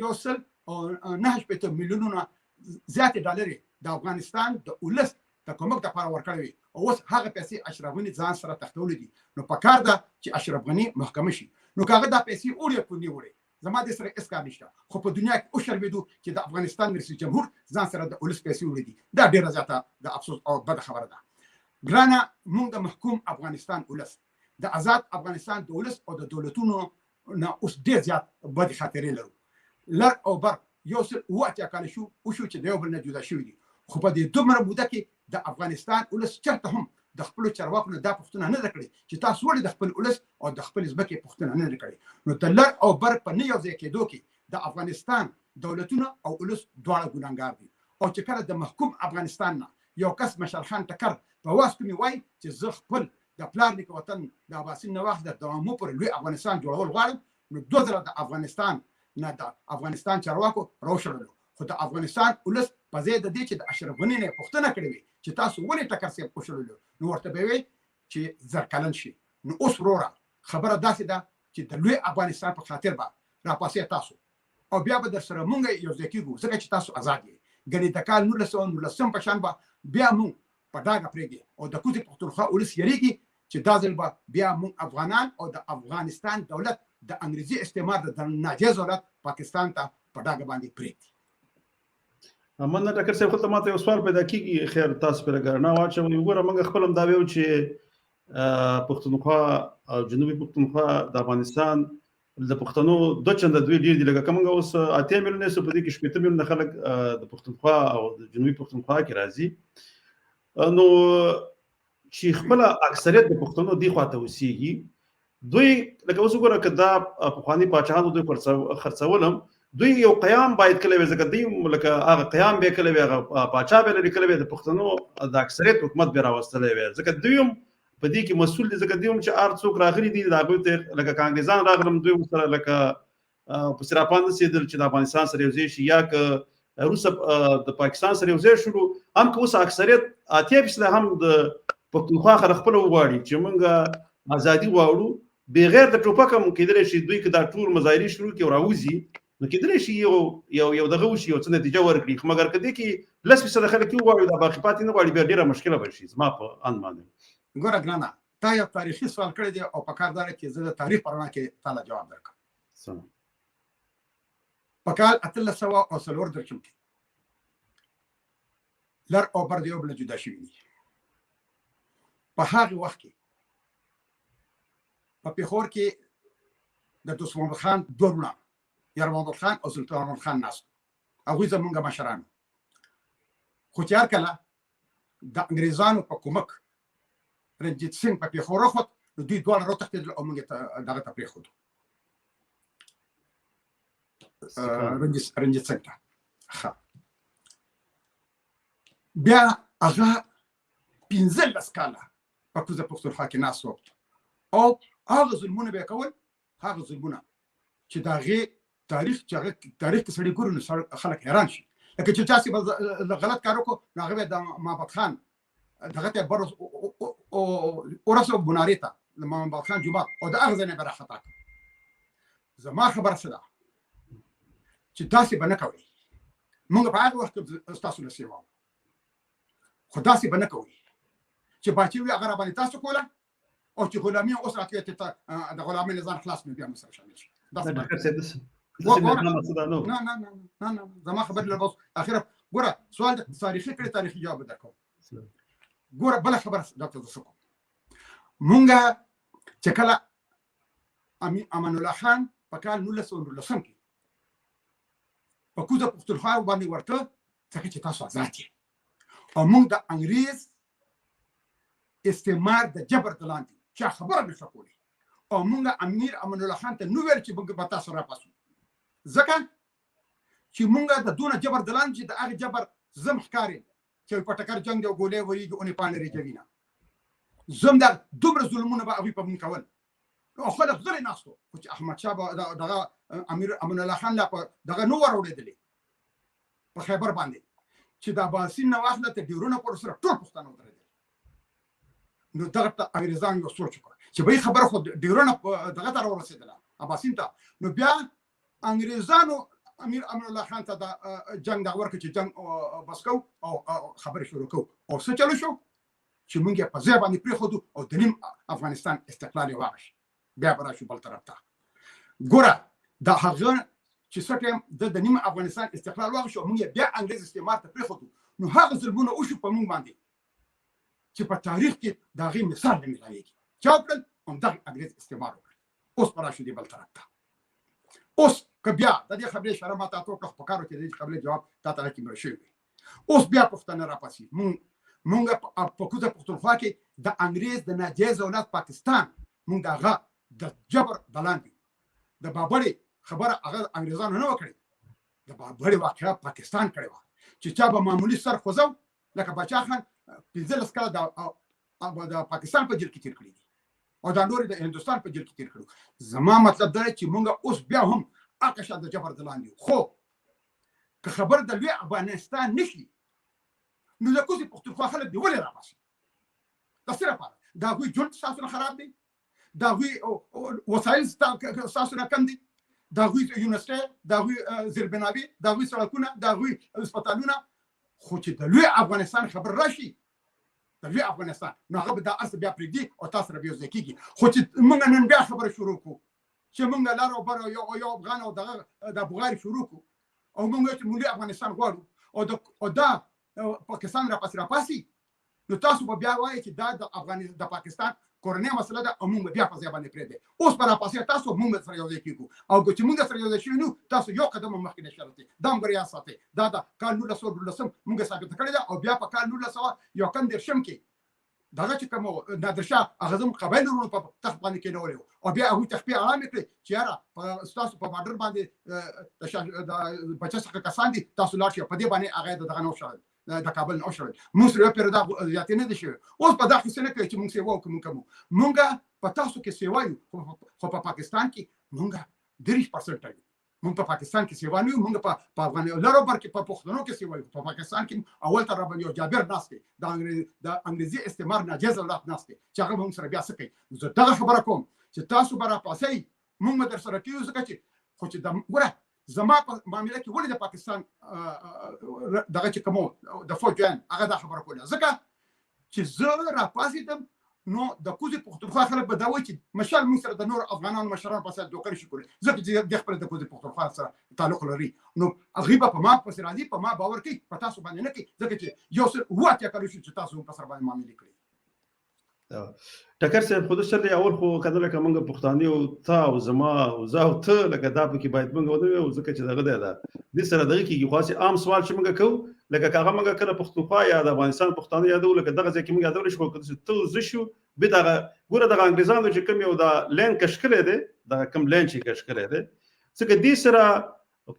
یو سل او 9 میلیونونه زیات ډالر د افغانستان د ولس د کومک لپاره ورکړی او اوس هغه پیسې اشرف غنی ځان سره تختول دي نو په کار ده چې اشرف غنی محکمه شي نو کاغه دا پیسې اوري کو نیولې زما د سره اس کار نشته خو په دنیا کې او شرمېدو چې د افغانستان رئیس جمهور ځان سره د ولس پیسې وړي دي دا ډیره زیاته د افسوس او بد خبره ده ګرانه موږ د محکوم افغانستان ولس د آزاد افغانستان د ولس او د دولتونو نه اوس ډیر زیات بد خاطرې لرو لر او بر یو څه وخت کال شو او شو چې د یو بل نه جدا شوی دي خو په دې دومره موده کې د افغانستان ولس چرته هم د خپل چارواکو نه دا پوښتنه نه کړې چې تاسو ولې د خپل ولس او د خپل ځمکې پوښتنه نه کړې نو د لر او بر په نه یو ځای کېدو کې د افغانستان دولتونه او ولس دواړه ګناهګار دي او چې کله د محکوم افغانستان نه یو کس مشر خان ټکر په واسطه می وای چې زه خپل د پلار نیکه وطن د اباسین نه واخد د دوامو پر لوی افغانستان جوړول غواړم نو دوه ځله د افغانستان نه د افغانستان چارواکو راوشړل خو د افغانستان ولس په ځای د دې چې د اشرف غنی نه پوښتنه کړې وي چې تاسو ولې ټکر سي پوښتل نو ورته به وي چې زرکلن شي نو اوس وروره خبره داسې ده چې د لوی افغانستان په خاطر به راپاسې تاسو او بیا به در سره مونږ یو ځای کېږو ځکه چې تاسو آزاد یې ګنې د کال 1919 په شان به بیا مونږ په ډاګه پرېږدي او د کوزي پښتونخوا ولس یریږي چې دا ځل به بیا موږ افغانان او د افغانستان دولت د انګریزي استعمار د ناجیز دولت پاکستان ته په ډاګه باندې پرېږدي. مننه ډاکټر صاحب. خو ته ماته یو سوال پیدا کېږي، خیر تاسو پرې ګرنا واچوئ. وګوره موږ خپل هم دا ویو چې پښتونخوا او جنوبي پښتونخوا د افغانستان د پښتنو دوه چنده دوی ډېر دي. لکه کومه اوس 8 میلیونه سو په دې کې 8 میلیونه خلک د پښتونخوا او د جنوبي پښتونخوا کې راځي. نو چې خپل اکثریت د پښتنو دی خواته اوسېږي، دوی لکه اوس وګوره که دا پخواني پاچاهانو دوی خرڅولم، دوی یو قیام باید کله وي، ځکه دوی لکه هغه قیام به کله وي، هغه پاچا به لري کله وي، د پښتنو د اکثریت حکومت به راوستلی وي، ځکه دوی هم په دې کې مسؤل دي، ځکه دوی هم چې هر څوک راغلي دي د هغوی ته لکه که انګریزان راغلم دوی ورسره لکه په سراپان نڅېدل چې د افغانستان سره یو ځای شي، یا که روسه د پاکستان سره یو ځای شولو، هم که اوس اکثریت 80% هم د پښتونخوا خلک خپله وغواړي چې موږ ازادي غواړو، بغیر د ټوپک هم کېدلی شي دوی که دا ټول مظاهرې شروع کړي او راوځي، نو کېدلی شي یو دغه وشي، یو څه نتیجه ورکړي. خو مګر که دې کې 10% خلک وغواړي دا باقي پاتې نه غواړي، بیا ډېره مشکله به شي زما په اند باندې. ګوره ګرانه، تا یو تاریخي سوال کړی دی او په کار دا چې زه د تاریخ په رڼا کې تا له جواب درکړم. په کال 1830 کې لر او بر د یو بل جدا شوي دي. په هغه وخت کې په پېښور کې د دوست محمد خان دوه وروڼه، یار محمد خان او سلطان محمد خان ناست، هغوی زمونږ مشران. خو چې هر کله د انګریزانو په کومک رنجیت سنګ په پېښور راخوت، نو دوی دواړه راوتښتېدل او موږ یې دغه ته پرېښودو، رنجیت سنګ ته. بیا هغه 15 کاله په کوزه پښتونخوا کې ناست و او هغه ظلمونه به یې کول، هغه ظلمونه چې د هغې تاریخ چې هغه تاریخ کې سړي ګوري نو خلک حیران شي. لکه چې چاسې به غلط کار وکړو نو هغه به د محمد خان دغه ته بر ورسو بنارې ته د محمد خان جومات او د هغه ځای نه به راخطا کړو. زما خبره څه ده چې داسې به نه کوئ. موږ په هغه وخت کې ستاسو نه سیوا وو، خو داسې به نه کوئ چې باچې وي هغه راباندې تاسو کوله او چې غلامي اوس راتلې ته د غلامۍ نه ځان خلاص مې بیا مو سره شامل شي. نه زما خبرې له اوس اخره ګوره سوال تاریخي کړي، تاریخي جواب درکوم. ګوره بله خبره ډاکټر زه څه کوم، مونږ چې کله امان الله خان په کال 1919 کې په کوزه پښتونخوا باندې ورته ځکه چې تاسو آزاد یې او مونږ د انګریز استعمار د جبر د لاندې چا خبره نه شوه کولی او مونږ امیر امان الله خان ته نو ویل چې موږ به تاسو راپاسو، ځکه چې مونږ د دونه جبر د لاندې چې د هغې جبر زم ښکاري چې په ټکر جنګ دی او ګولۍ ورېږي اونې پاڼې رېجوي نه، زم د دومره ظلمونه به هغوی په مونږ کول او خلک غلی ناست وو. خو چې احمدشاه به دغه امیر امان الله خان لا په دغه نو وراوړېدلې په خیبر باندې چې د عباسین نه واخله ته ډیورونه پر سره ټول پښتانه ودرېدل. نو دغه ته انګریزان یو سوچ وکړ چې به خبره خو ډیورونه دغه ته راورسېدله عباسین ته، نو بیا انګریزانو امیر امان الله خان ته د جنگ دغه ورکړه چې جنگ بس کوو او خبرې شروع کوو او څه چلو شو چې موږ یې په ځای باندې پرېښودو او د نیم افغانستان استقلال یې واخیست. بیا به راشو بل طرف ته. ګوره د هغه چې څه ټایم د نیم افغانستان استقلال واخیست او موږ یې بیا انګریز استعمار ته پرېښودو، نو هغه ظلمونه وشو په موږ باندې چې په تاریخ کې د هغې مثال نه میلاویږي. چا وکړل؟ همدغه انګریز استعمار وکړل. اوس به راشو دې بل طرف ته. اوس که بیا د دې خبرې اشاره ما ته وکړه په کارو کې د دې خبرې جواب تا ته راکې مړه شوی وي. اوس بیا پښتانه راپاسي مونږ په کوزه پښتونخوا کې د انګریز د ناجیز دولت پاکستان مونږ د هغه د جبر د لاندې د بابړې خبره هغه انګریزانو نه وکړې، د بابړې واقعه پاکستان کړې وه چې چا به معمولي سر خوځو لکه باچا خان 15 کاله د پاکستان په جیل کې تیر کړي دي او دا نور د هندوستان په جیل کې تیر کړو. زما مطلب دا چې مونږ اوس بیا هم هغه شان د جبر د لاندې، خو که خبر د لوی افغانستان نشي نو د کوزې پښتونخوا خلک دې ولې راپاسي؟ د څه لپاره؟ د هغوی ژوند ستاسو نه خراب دی؟ د هغوی وسایل ستاسو نه کم دي؟ د هغوی یونیورسټۍ، د هغوی زیربناوي، د هغوی سړکونه، د هغوی هسپتالونه؟ خو چې د لوی افغانستان خبر راشي د لوی افغانستان نو هغه به دا ارس بیا پرېږدي او تاسو سره به یو ځای کېږي خو چې موږ نن بیا خبره شروع کړو چې موږ لار او بر یو افغان او دغه د بغاري شروع کړو او موږ چې موږ افغانستان غواړو او دا پاکستان راپاسي نو تاسو به بیا وایي چې دا د پاکستان کورنۍ مسله ده او موږ بیا په ځای باندې پرېږدي اوس به راپاسي تاسو موږ سره یو ځای کېږو او چې موږ سره یو ځای شو نو تاسو یو قدم مخکې نشئ دا هم بریا ساتي دا د کال 1912 موږ ثابت کړی ده او بیا په کال 1991 کې دغه چې کوم نادرشاه هغه زموږ قبایلو په تخت باندې کېنولی او بیا هغوی تخفیه اعلان کړی چې یاره ستاسو په بارډر باندې د بچه څخه کسان دي تاسو لاړ شئ په دې باندې هغه د دغه نه وشړل د کابل نه وشړل موږ سره یو پیره دا زیاتې نه دي شوي اوس په دا خیسې نه کوي چې موږ سیوا وکړو موږ په تاسو کې سیوا یو خو په پاکستان کې موږ 30% یو موږ په پاکستان کې سیوا نه یو موږ په افغانستان لارو بر کې په پښتنو کې سیوا یو په پاکستان کې اول تر باندې یو جابر ناست دی د انګریزي استعمار ناجیز اولاد ناست دی چې هغه موږ سره بیا څه کوي زه دغه خبره کوم چې تاسو به راپاسئ موږ در سره کېږو ځکه چې خو چې ګوره زما په معامله کې ولې د پاکستان دغه چې کوم د فوجیان هغه دا خبره کوله ځکه چې زه راپاسېدم نو د کوزې پښتونخوا خلک به دا وایي چې مشال موږ سره د نور افغانانو مشرانو په سر دوکه نشي کولی ځکه چې د خپل د کوزې پښتونخوا سره تعلق لري نو هغوی به په ما پسې راځي په ما باور کوي په تاسو باندې نه کوي ځکه چې یو څه اووه اتیا کاله شو چې تاسو په سر باندې معاملې کړي ټکر صاحب خو د شر اول خو کنه لکه موږ پښتانه او تا او زما او زه او ته لکه دا پکې باید موږ ونه یو ځکه چې دغه ده د سره دغه کېږي خاصه عام سوال چې موږ کوو لکه هغه موږ کله پښتونخوا یا د افغانستان پښتانه یادو لکه دغه ځکه موږ یادول شو چې ته ز شو به دغه ګوره دغه انګریزانو چې کوم یو د لین کشکلې ده د کوم لین چې کشکلې ده څنګه دې سره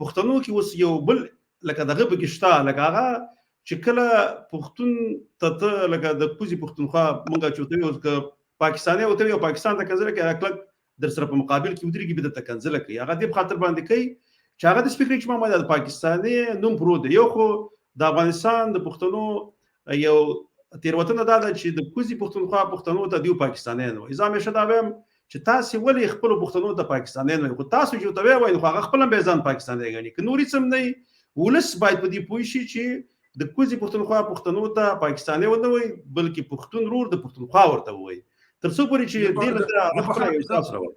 پښتنو کې اوس یو بل لکه دغه بګشتا لکه هغه چې کله پښتون ته لکه د کوزي پښتونخوا موږ چوتې اوس پاکستاني او ته پاکستان ته کنځل کوي هغه در سره په مقابل کې ودرېږي به د کنځل کوي هغه دې په خاطر باندې کوي چې هغه د سپیکر چې ما د پاکستاني نوم پرو دی یو خو د افغانستان د پښتنو یو تیروتنه دا ده چې د کوزي پښتونخوا پښتنو ته دیو پاکستاني نه وي ځم شته وایم چې تاسو ولې خپل پښتنو ته پاکستاني نه خو تاسو چې ته وایي خو هغه خپل به ځان پاکستاني غني ک نوري سم نه ولس باید په دې پوه شي چې د کوزي پښتونخوا پښتنو ته پاکستاني ونه وي بلکې پښتون رور د پښتونخوا ورته وي تر څو پورې چې دې لته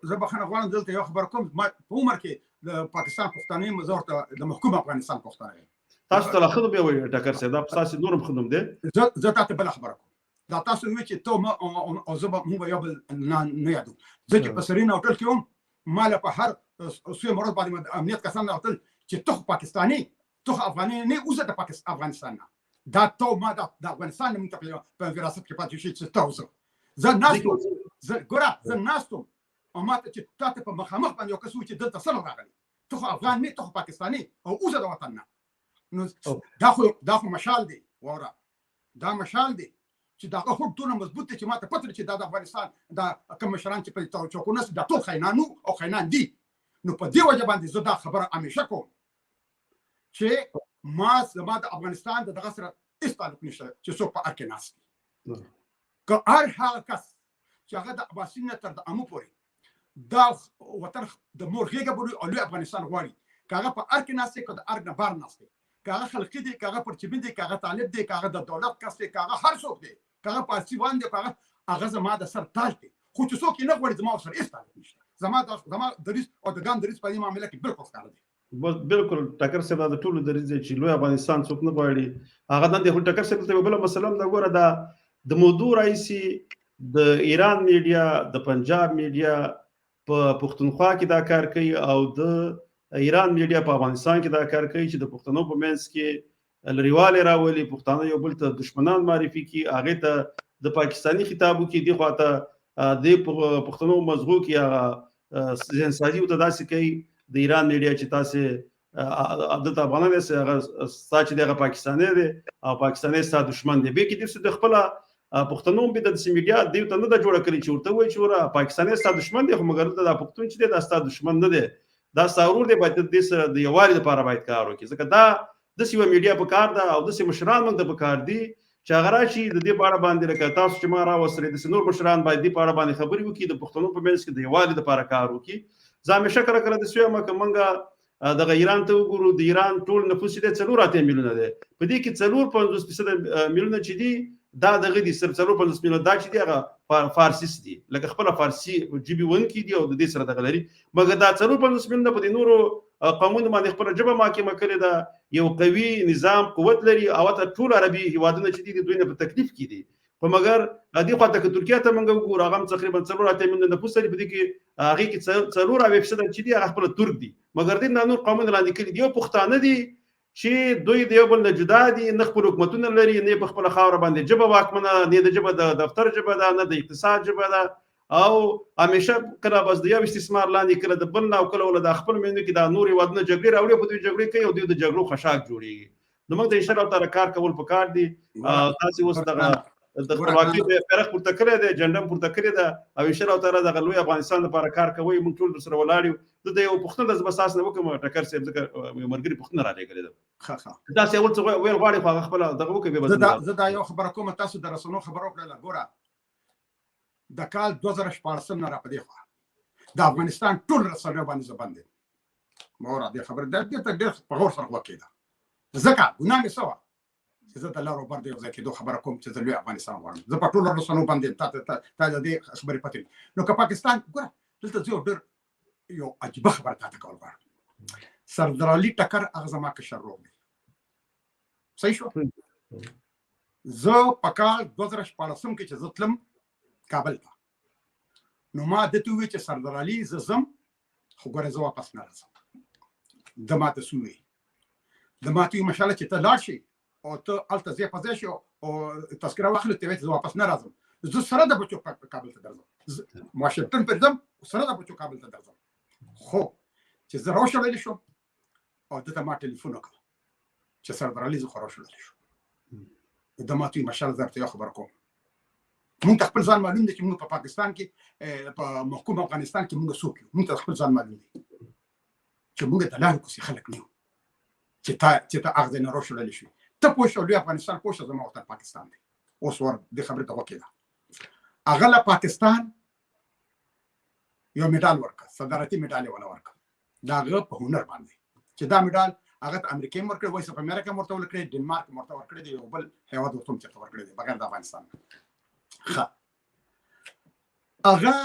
زه بخښنه غواړم دلته یو خبر کوم ما په عمر کې د پاکستان پښتانه مزورته د محکوم افغانستان پښتانه تاسو ته خدمت به وي ټکر سي دا تاسو نورم خدمت دي زه تاسو بل خبره کوم دا تاسو وی چې ته ما او زه مو یو بل نه یادو زه چې په سرینا هوټل کې وم مال په هر سوی مراد باندې امنیت کسان راوتل چې ته پاکستاني ته افغاني نه اوسه د پاکستان افغانستان دا ته ما د افغانستان منطقه په وراثت کې پاتې شي چې تاسو زه ناستم زه ګوره زه ناستم او ما ته چې تاسو په مخامخ باندې یو کس و چې دلته سره راغلی ته خو افغان نه ته خو پاکستاني او اوسه د وطن نه نو دا خو مشال دی وره دا مشال دی چې دا خو ټول مضبوط چې ما ته پته چې دا د افغانستان دا کوم مشران چې په چوکونه دا ټول خاینانو او خاینان دي نو په دې وجه باندې زه دا خبره همیشه کوم چې ما زما د افغانستان د دغه سره هیڅ تعلق نشته چې څوک په ارکې ناست دي که هر هغه کس چې هغه د اباسین نه تر د امو پورې دا وطن د مور غېږه بولي او لوی افغانستان غواړي که هغه په ارکې ناست دی که د ارګ نه بار ناست دی که هغه خلقي دی که هغه پرچمین دی که هغه طالب دی که هغه د دولت کس دی که هغه هر څوک دی که هغه پارسیوان دی که هغه زما د سر تاج دی خو چې څوک یې نه غواړي زما سره هیڅ تعلق نشته زما دریځ او د ګام دریځ په دې معامله کې بالکل ښکاره دی بالکل ټکر صاحب د ټولو دریځ چې لوی افغانستان څوک نه غواړي هغه نن د ټکر صاحب ته بل مسله دا ګوره دا د موضوع رئیسي د ایران میډیا د پنجاب میډیا په پښتونخوا کې دا کار کوي او د ایران میډیا په افغانستان کې دا کار کوي چې د پښتنو په منځ کې لريواله راولي پښتانه یو بل ته دشمنان معرفي کوي هغه ته د پاکستانی خطابو کې دی خواته د پښتنو مزغو کې هغه ځین سازي او تداسي کوي د ایران میډیا چې تاسو د افغانانو سره ساتي دغه پاکستاني دی او پاکستاني سره دشمن دی به کې د خپل پښتنو به د میډیا دی ته نه جوړ کړی چې ورته وایي چې ورا پاکستاني سره دشمن دی خو مګر د پښتون چې د سره دشمن نه دی دا ساورور دی باید د سره د یووالي لپاره باید کار وکړي ځکه دا د سیمه میډیا په کار ده او د سیمه مشران موږ په کار دي چې هغه راشي د دې باره باندې لکه تاسو چې ما راوستل د نور مشران باید د باره باندې خبرې وکړي د پښتنو په منځ کې د یووالي لپاره کار وکړي ځکه شکر کړه د سیمه کومه د ایران ته وګورو د ایران ټول نفوس دې 4 میلیونه دی په دې کې 4.50% میلیونه چې دي دا دغه دي صرف 450 میلیون دا چې دی هغه فارسیست دي لکه خپل فارسی جی بي 1 کې دی او د دې سره دغه لري مګر دا 450 میلیون په دې نورو قومونو باندې خپل جبه محاکمه کړې ده یو قوي نظام قوت لري او ته ټول عربي هیوادونه چې دي دوی نه په تکلیف کې دي په مګر دې خواته کې ترکیه ته موږ وګورو هغه تقریبا 4 میلیون د پوسټري په دې کې هغه کې 4 چې دي هغه خپل ترک دي مګر دې نور قومونه لاندې کړي دي او پښتانه دي چې دوی د یو بل نه جدا دي نه خپل حکومتونه لري نه په خپل خاور باندې جبه واکمنه نه د جبه د دفتر جبه ده نه د اقتصاد جبه ده او همیشه کله بس د یو استثمار لاندې کله د بل نه او کله ول د خپل مینه کې د نور ودونه جګړه راوړي په دې جګړې کې او د جګړو خشاک جوړيږي نو موږ د ان شاء الله تعالی کار کول پکار دي تاسو اوس دغه د خپلواکۍ د فرق پورته کړی دی جنډم پورته کړی ده او ان شاء الله تعالی دغه لوی افغانستان لپاره کار کوي موږ ټول سره ولاړ یو د یو پښتون د اساس نه وکم ټکر سي ځکه مرګري پښتون را لګل ده تاسو اول څه ویل غواړي خو خپل دغه وکي به زه دا یو خبره کوم تاسو د رسنو خبرو کړل ګوره د کال 2014 نه را پدې خو د افغانستان ټول رسنو باندې زباندې مور د خبر د دې ډېر په غور سره وکیده ځکه ګناه مې سوا چې زه د لارو بر دی ځکه دوه خبره کوم چې زه لوی افغانستان غواړم زه په ټول رسنو باندې تا دې خبرې پاتې نو که پاکستان ګوره دلته زه ډېر یو عجیبه خبره تاسو کول غواړم سردار علي ټکر هغه زما کشر ورور دی صحیح شو زه په کال 2014 کې چې زه تلم کابل ته نو ما دته وی چې سردار علي زم خو ګوره زه واپس نه راځم د ماته سوې د ماته مشاله چې ته لاړ شي او ته الته زی په ځای شو او تذکره واخلې ته زه واپس نه راځم زه سره د بچو کابل ته درځم واشنگټن پر ځم سره د بچو کابل ته درځم خو چې زه راوشړل شو او دته ما ټلیفون وکړ چې سردار علي زه راوشړل شو د ماته مشاله درته یو خبر کوم مونږ خپل ځان معلوم دي چې موږ په پاکستان کې په محکوم افغانستان کې موږ څوک یو موږ خپل ځان معلوم دي چې موږ د لارې کوسي خلک نه یو چې ته اغزه نه راوشړل شي ته پوه شو لوی افغانستان پوه شو زما وطن پاکستان دی اوس ور د خبرې ته وکړه هغه له پاکستان یو میډال ورکړ صدارتي میډال ولا ورکړ دا هغه په هنر باندې چې دا میډال هغه ته امریکا ورکړ وایس اف امریکا ورته ورکړ ډنمارک ورته ورکړ دی یو بل هیواد ورته چې ورکړ دی بغیر د افغانستان هغه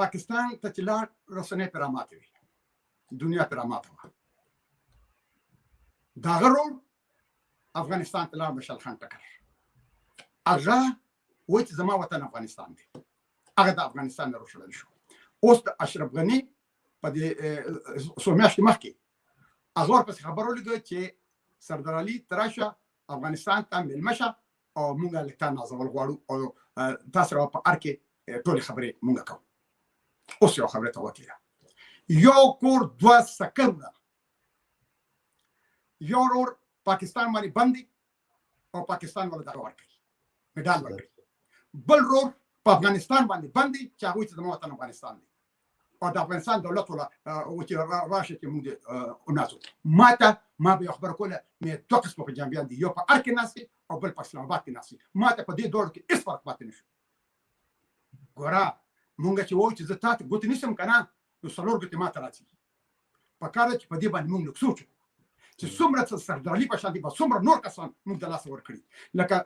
پاکستان ته چې لاړ رسنۍ پرامات وي دنیا پرامات وه دا غرور افغانستان ته لاړ مشال خان ټکر هغه وایي چې زما وطن افغانستان دی هغه د افغانستان نه راوشړل شو اوس د اشرف غني په دې څو میاشتې مخکې هغه ورپسې خبر ولګوي چې سردار علي تراشه افغانستان ته مېلمه شه او موږ له تا نازول غواړو او تاسو را په ار کې ټولې خبرې موږ کوو اوس یو خبره ته وکړه یو کور 2 سکندونه یو ورور پاکستان باندې بندي او پاکستان ولا دغه ورکړي میډال ورکړي بل ورور په افغانستان باندې بندي چې هغه ته د وطن افغانستان دی او د افغانستان دولت ولا او چې راشه چې موږ اوناسو ما به خبر کوله مې دوه قسمه په جنبیان دي یو په ار کې ناسي او بل په اسلام آباد کې ناسي ماته په دې دوړ کې هیڅ فرق پاتې نشو ګوره مونږ چې وایو چې زه تاسو ګوت نشم کنه نو څلور ګوتې ماته راځي په کار چې په دې باندې مونږ سوچ چې څومره سردار علي په شان دي په څومره نور کسان موږ د لاس ورکړي لکه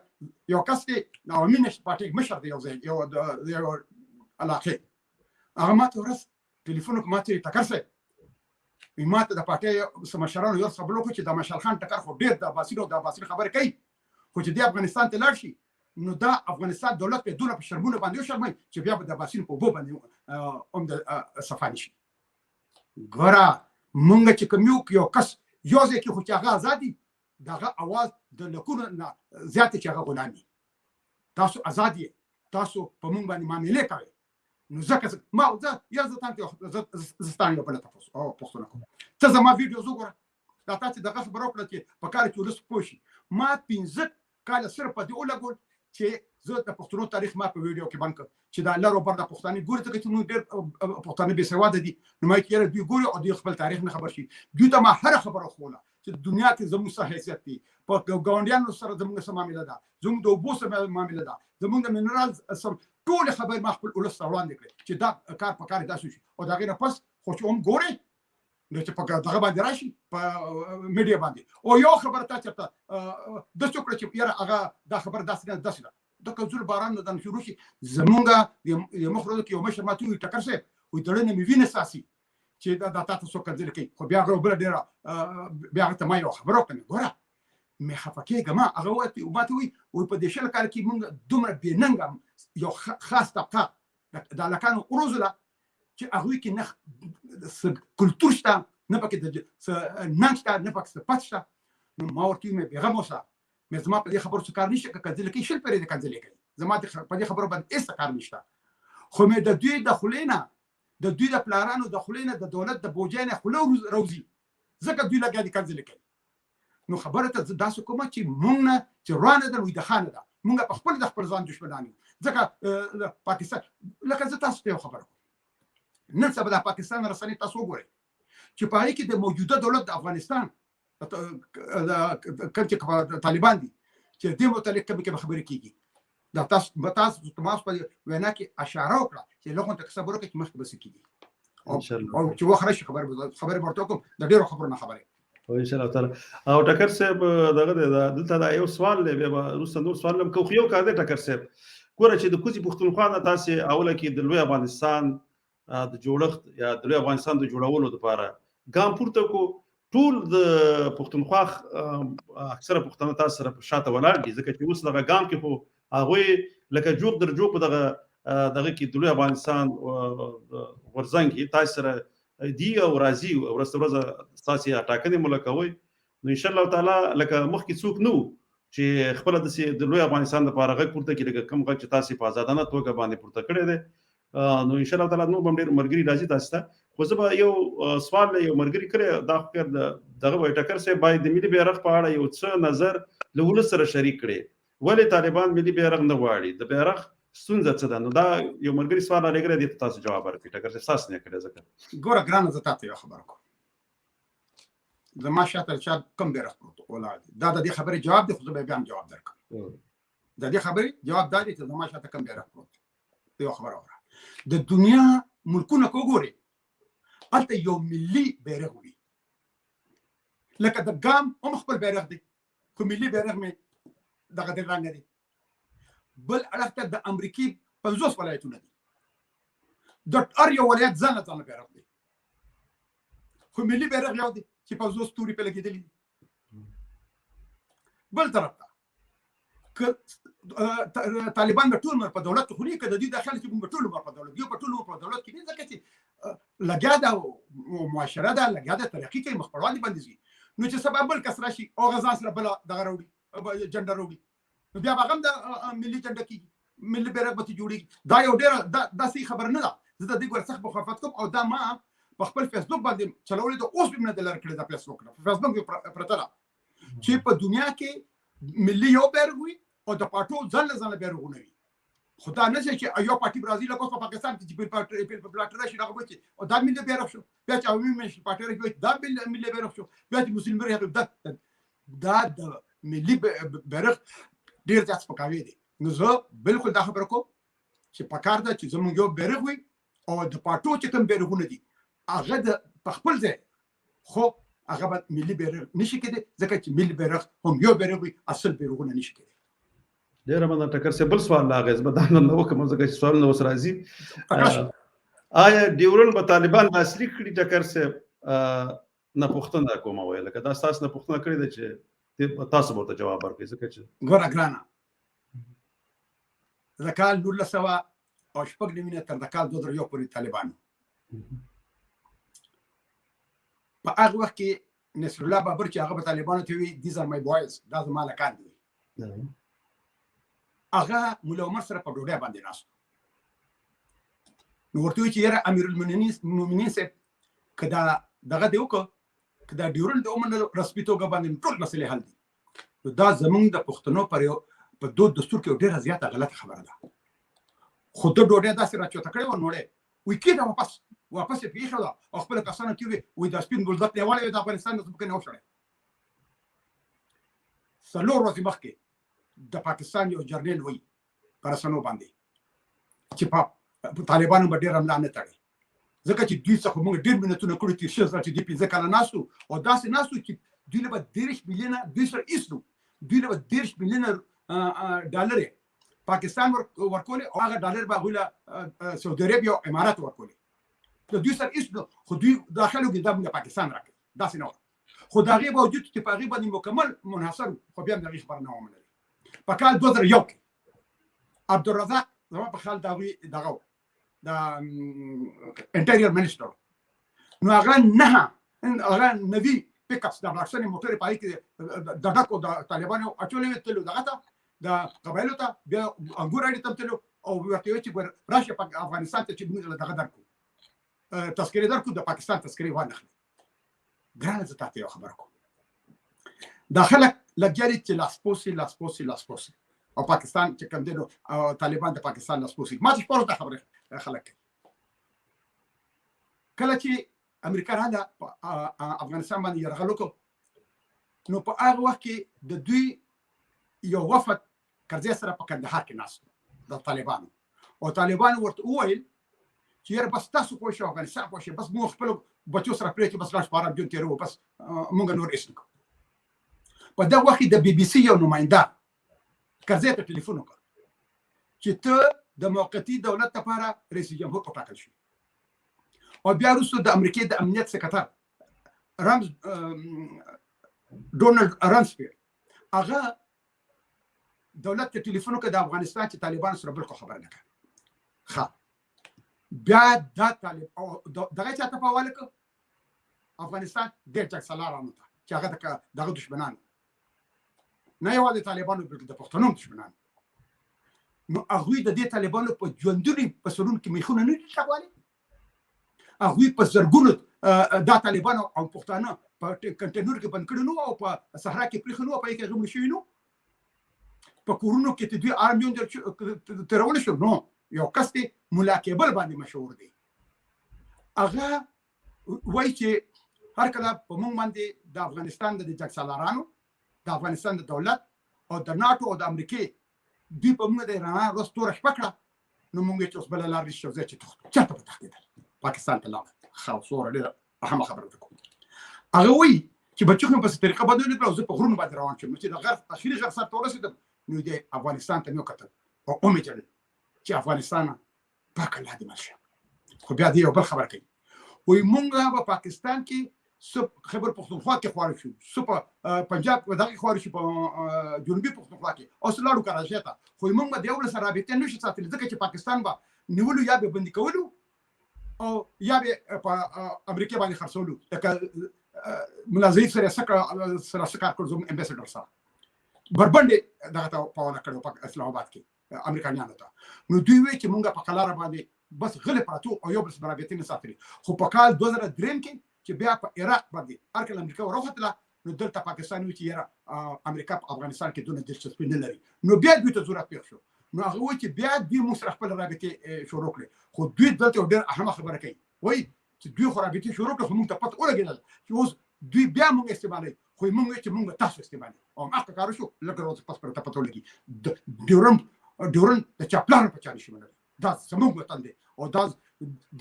یو کس کې نو مینه پارټي مشر دی یو علاقه هغه ماته ورس ټلیفون کوم ماته ټکر سي ماته د پارټي سمشرانو یو څه بلوکو چې د مشال خان ټکر خو ډیر د باسیرو خبره کوي خو چې د افغانستان ته لاړ شي نو دا افغانستان دولت په دونه په شرمونه باندې شرمای چې بیا د باسین په بو باندې د صفانی شي ګوره مونږ چې کوم یو کس یو ځکه خو چې هغه ازادي دغه اواز د لکونو زیات چې هغه غلامي تاسو ازادي تاسو په مونږ باندې معاملې کوي نو ځکه ما یا زستان یو بل تاسو او پښتون کوم ته زما ویډیو وګوره دا تاسو دغه خبرو کړل چې په کار کې ولس پوښي ما 15 کال سره په دې ولګول چې زه د پښتنو تاریخ ما په ویډیو کې باندې چې دا لارو بر د پښتني ګوري ته چې موږ ډېر پښتانه به سواد دي نو ما کې دوی ګوري او دوی خپل تاریخ نه خبر شي دوی ته ما هر خبره خوله چې دنیا کې زموږ څه حیثیت دي په ګاونډیانو سره زموږ څه معاملې ده زموږ د اوبو سره معاملې ده زموږ د منرال سره ټول خبر ما خپل ولس وړاندې کړ چې دا کار په کار داسې شي او دا غیر پس خو چې هم ګوري نو چې په دغه باندې راشي په میډیا باندې او یو خبره تاسو ته د څوک چې یاره هغه دا خبر داسې د کزول باران د شروع شي زمونږه د مخرو کې یو مشر ماته وي ټکر سي وي دړنه مې وینې ساسي چې دا تاسو کنځل کوي خو بیا غو بل ډیره بیا ته ما یو خبرو کنه ګوره مې خفکیږه ما هغه وخت وباته وي او په دې شل کال کې موږ دومره بیننګ یو خاص طبقه د لکانو اوروزلا چې هغه کې نه کلتور شته نه پکې د ننګ شته نه پکې پاتشته نو ما ورته مې پیغام وسه مې زما په دې خبرو څه کار نشته کنځل کوي شل پرې د کنځل کوي زما په دې خبرو باندې هیڅ کار نشته خو مې د دوی د خلینا د دوی د پلارانو د خلینا د دولت د بوجانه خلو روزي ځکه دوی لګیا دي کنځل کوي نو خبره ته داسې کومه چې مونږ نه چې روانه ده وي د خانه ده مونږ په خپل د خپل ځان دشمنان ځکه پاکستان لکه زه تاسو ته خبره نن سبا د پاکستان رسنۍ تاسو وګورئ چې په هغه کې د موجوده دولت د افغانستان کوم چې طالبان دي چې دې متعلق کوم خبرې کیږي دا تاسو په وینا کې اشاره وکړه چې لغون ته خبرو کې مخکې بس کیږي ان شاء الله او چې وخره خبر ورته کوم د ډیرو خبرونه خبره ان شاء الله تعالی او ټکر صاحب دغه دلته دا یو سوال دی به روسته نور سوال لم کوخ یو کار دی ټکر صاحب ګوره چې د کوزي پښتونخوا نه تاسو اوله کې د لوی افغانستان د جوړښت یا د لوی افغانستان د جوړولو لپاره ګام پورته کو ټول د پښتونخوا اکثره پښتانه تاسو سره په شاته ولاړ دي ځکه چې اوس دغه ګام کې خو هغه لکه جوړ در جوړ په دغه کې د لوی افغانستان ورزنګ تاسو سره دی او راضي او ورځ تاسو ټاکنې ملکوي نو ان شاء الله تعالی لکه مخکې څوک نو چې خپل د لوی افغانستان لپاره غږ پورته کړي لکه کم غږ چې تاسو په آزادانه توګه باندې پورته کړی دی نو ان شاء الله تعالی نو باندې مرګري راځي تاسو ته خو زه به یو سوال یو مرګري کړی دا خبر دغه وای ټکر سه باید د ملي بیرغ په اړه یو څه نظر له ولس سره شریک کړي ولې طالبان ملي بیرغ نه غواړي د بیرغ ستونزه څه ده نو دا یو مرګري سوال لري دی تاسو جواب ورکړئ ټکر سه تاسو نه کړی ځکه ګوره ګرانه زه تاسو یو خبر کوم زما شاته چې کوم بیرغ پروت ولادي دا د دې خبرې جواب دی خو زه به بیا جواب درکړم د دې خبرې جواب دی چې زما شاته کوم بیرغ پروت یو خبره وره د دنیا ملکونه کوګوري البته یو ملي بیرغ وي لکه د ګام هم خپل بیرغ دی خو ملي بیرغ مې دغه د رنګ دی بل اړخ د امریکای 50 ولایتونه دي د هر یو ولایت ځان بیرغ دی خو ملي بیرغ یو دی چې 50 توري په لګیدلې بل طرف ته طالبان په ټول مر په دولت خو نه کده دي داخلي چې په ټول مر په دولت یو په ټول په دولت کې نه ځکه چې لګیا دا او معاشره دا لګیا دا طریقې کې مخبروالي باندې نو چې سبب بل کسره شي او غزا سره بل دغه وروړي جنډر وروړي بیا هغه د ملي جنډه کې ملي بیرغ به جوړي دا یو ډېر دا سي خبر نه ده زه د دې ګور څخه مخالفت کوم او دا ما په خپل فیسبوک باندې چلولې د اوس به نه دلر کړی دا فیسبوک په فیسبوک کې پرته چې په دنیا کې ملي یو بیرغ وي او د پټو ځل بیرغونه وي خدا نه چې یو پارټي برازیل او په پاکستان کې په بلاټر شي راغلی او دا ملي بیرغ شو بیا چې عوامي مشر پارټي راغلی دا ملي بیرغ شو بیا چې مسلمان راغلی دا د ملي بیرغ ډیر ځات پکاوي دي نو زه بالکل دا خبره کوم چې پکار ده چې زموږ یو بیرغ وي او د پټو چې کوم بیرغونه دي هغه د خپل ځای خو هغه به ملي بیرغ نشي کېدی ځکه چې ملي بیرغ هم یو بیرغ وي اصل بیرغونه نشي کېدی ډیر مننه ټکر سه بل سوال لاغز به دا نه وکم ځکه چې سوال نو وس راځي آیا ډیورن په طالبان اصلي کړي ټکر سه نه پوښتنه کومه وای لکه دا تاسو نه پوښتنه کړې ده چې تاسو ورته جواب ورکړئ ځکه چې ګوره ګرانه ځکه 1900 او شپږ نیمه تر د کال 2001 پورې طالبانو په هغه وخت کې نصر الله بابر چې هغه په طالبانو ته وی these are my boys دا زما لکان دي هغه مولا عمر سره په ډوډۍ باندې ناست نو ورته وی چې یاره امیر المؤمنین صاحب کدا دغه دی وکړه کدا ډیورل د عمر رسمي توګه باندې ټول مسلې حل دي دا زمونږ د پښتنو په دود دستور کې ډېره زیاته غلطه خبره ده خو د ډوډۍ داسې راچوته کړې و نوړې وی کېده واپس یې پیښه ده او خپل کسانو کې وی د سپین بولدک نیولې د افغانستان د ځمکې نه وشړې څلور ورځې مخکې د پاکستان یو جرنیل وی پر رسنیو باندې چې په طالبانو باندې ډېر حمله نه تړي ځکه چې دوی څخه موږ ډېر ملتونه کړي چې شې چې دی 15 کاله ناسو او داسې ناسو چې دوی له 10 ملیونه دوی سره ایستو دوی له 10 ملیونه ډالر پاکستان ورکول او هغه ډالر به غوله سعودي عربیا او امارات ورکول د دوی سره هیڅ خو دوی داخلو کې د پاکستان راکړي داسې نه خو د هغې باوجود چې په هغې باندې مکمل منحصر خو بیا هم د هغې خبره نه ومنلې په کال 2001 کې عبدالرزاق زما په خیال د هغوی دغه و د انټیریر منسټر نو هغه نوي پیک اپس د بلاکسن موټرې په هغې کې د ډکو د طالبانو اچولې وې تللو دغه ته د قبایلو ته بیا انګور اړې ته هم تللو او ورته ویل چې راشه په افغانستان ته چې موږ دغه درکړو تذکرې درکړو د پاکستان تذکرې وانخلي ګرانه زه تاته یو خبره کوم دا خلک لګیا دي چې لاسپوسي او پاکستان چې کوم دی نو طالبان د پاکستان لاسپوسي ما چې شپږ ته خبره خلک کله چې امریکا راغله افغانستان باندې یرغل وکړ نو په هغه وخت کې د دوی یو وفد کرزي سره په کندهار کې ناست د طالبانو او طالبان ورته وویل چې یاره بس تاسو پوه شئ افغانستان پوه شئ بس موږ خپلو بچو سره پرېږدو بس لاړ په عرب جون تېروو بس موږ نور هېڅ نه کوو په دغه وخت کې د بي بي سي یو نماینده کرزي ته ټلیفون وکړ چې ته د موقتي دولت لپاره رئیس جمهور وټاکل شي او بیا وروسته د امریکې د امنیت سکرټر ډونالډ رامسفیلډ هغه دولت ته ټلیفون وکړ د افغانستان چې طالبانو سره بلکل خبره نه کوي ښه بیا دا طالب او دغه چاته په حواله کړ افغانستان ډېر جګسالارانو ته چې هغه دغه دشمنان نه یوازې طالبانو بلکې د پښتنو دشمنان نو هغوی د دې طالبانو په ژوندوني په سرونو کې میخونه نه دي ښخوالي هغوی په زرګونو دا طالبانو او پښتانه په کنټینر کې بند کړي نو او په صحرا کې پرېښي نو په هغې کې غمړي شوي نو په کورونو کې د دوی آرمیون تېرولی شو نو یو کس دی ملا کیبل باندې مشهور دی هغه وایي چې هر کله په موږ باندې د افغانستان د جګسالارانو د افغانستان د دولت او د ناټو او د امریکې دوی په موږ د رڼا ورځ توره شپه کړه نو موږ یې چې اوس بله لار نشته ځای چې تښتو چېرته به تښتېدل پاکستان ته لاړل ښه څومره ډېره اهمه خبره ده کوم هغه وایي چې بچو خو په څه طریقه باندې ولیکل زه په غرونو باندې روان شوم چې د غر اخري غر سر ته ورسېدم نو د افغانستان ته مې وکتل او ومې جړل چې افغانستان پاک الله دې مل شه خو بیا دې یو بل خبره کوي وایي مونږ په پاکستان کې څه خیبر پښتونخوا کې خواره شو څه په پنجاب په دغې خواره شو په جنوبي پښتونخوا کې او څه لاړو کراچۍ ته خو مونږ به د یو بل سره رابطې نه شو ساتلی ځکه چې پاکستان به نیولو یا به بندي کولو او یا به په امریکا باندې خرڅولو لکه ملا ظریف سره څه کار کړو زموږ امبیسډر سره بربنډې دغه ته پاونه کړو په اسلام آباد کې امریکایانو ته نو دوی وایي چې مونږ په قلاره باندې بس غلې پراتو او یو بل سره رابطې نه ساتلې خو په کال 2003 کې چې بیا په عراق باندې هر کله امریکا وروختله نو دلته پاکستان وایي چې یاره امریکا په افغانستان کې دونه دلچسپي نه لري نو بیا دوی ته ضرورت پېښ شو نو هغه وایي چې بیا دوی موږ سره خپل رابطې شروع کړې خو دوی دلته یو ډېر اهمه خبره کوي وایي چې دوی خو رابطې شروع کړې خو موږ ته پته ولګېدل چې اوس دوی بیا موږ استعمالوي خو موږ وایي چې موږ تاسو استعمالوي او هغه کار وشو لکه روز پس پر ته پته ولګي ډیورن د چا پلان په چا نشي منلی دا زموږ وطن دی او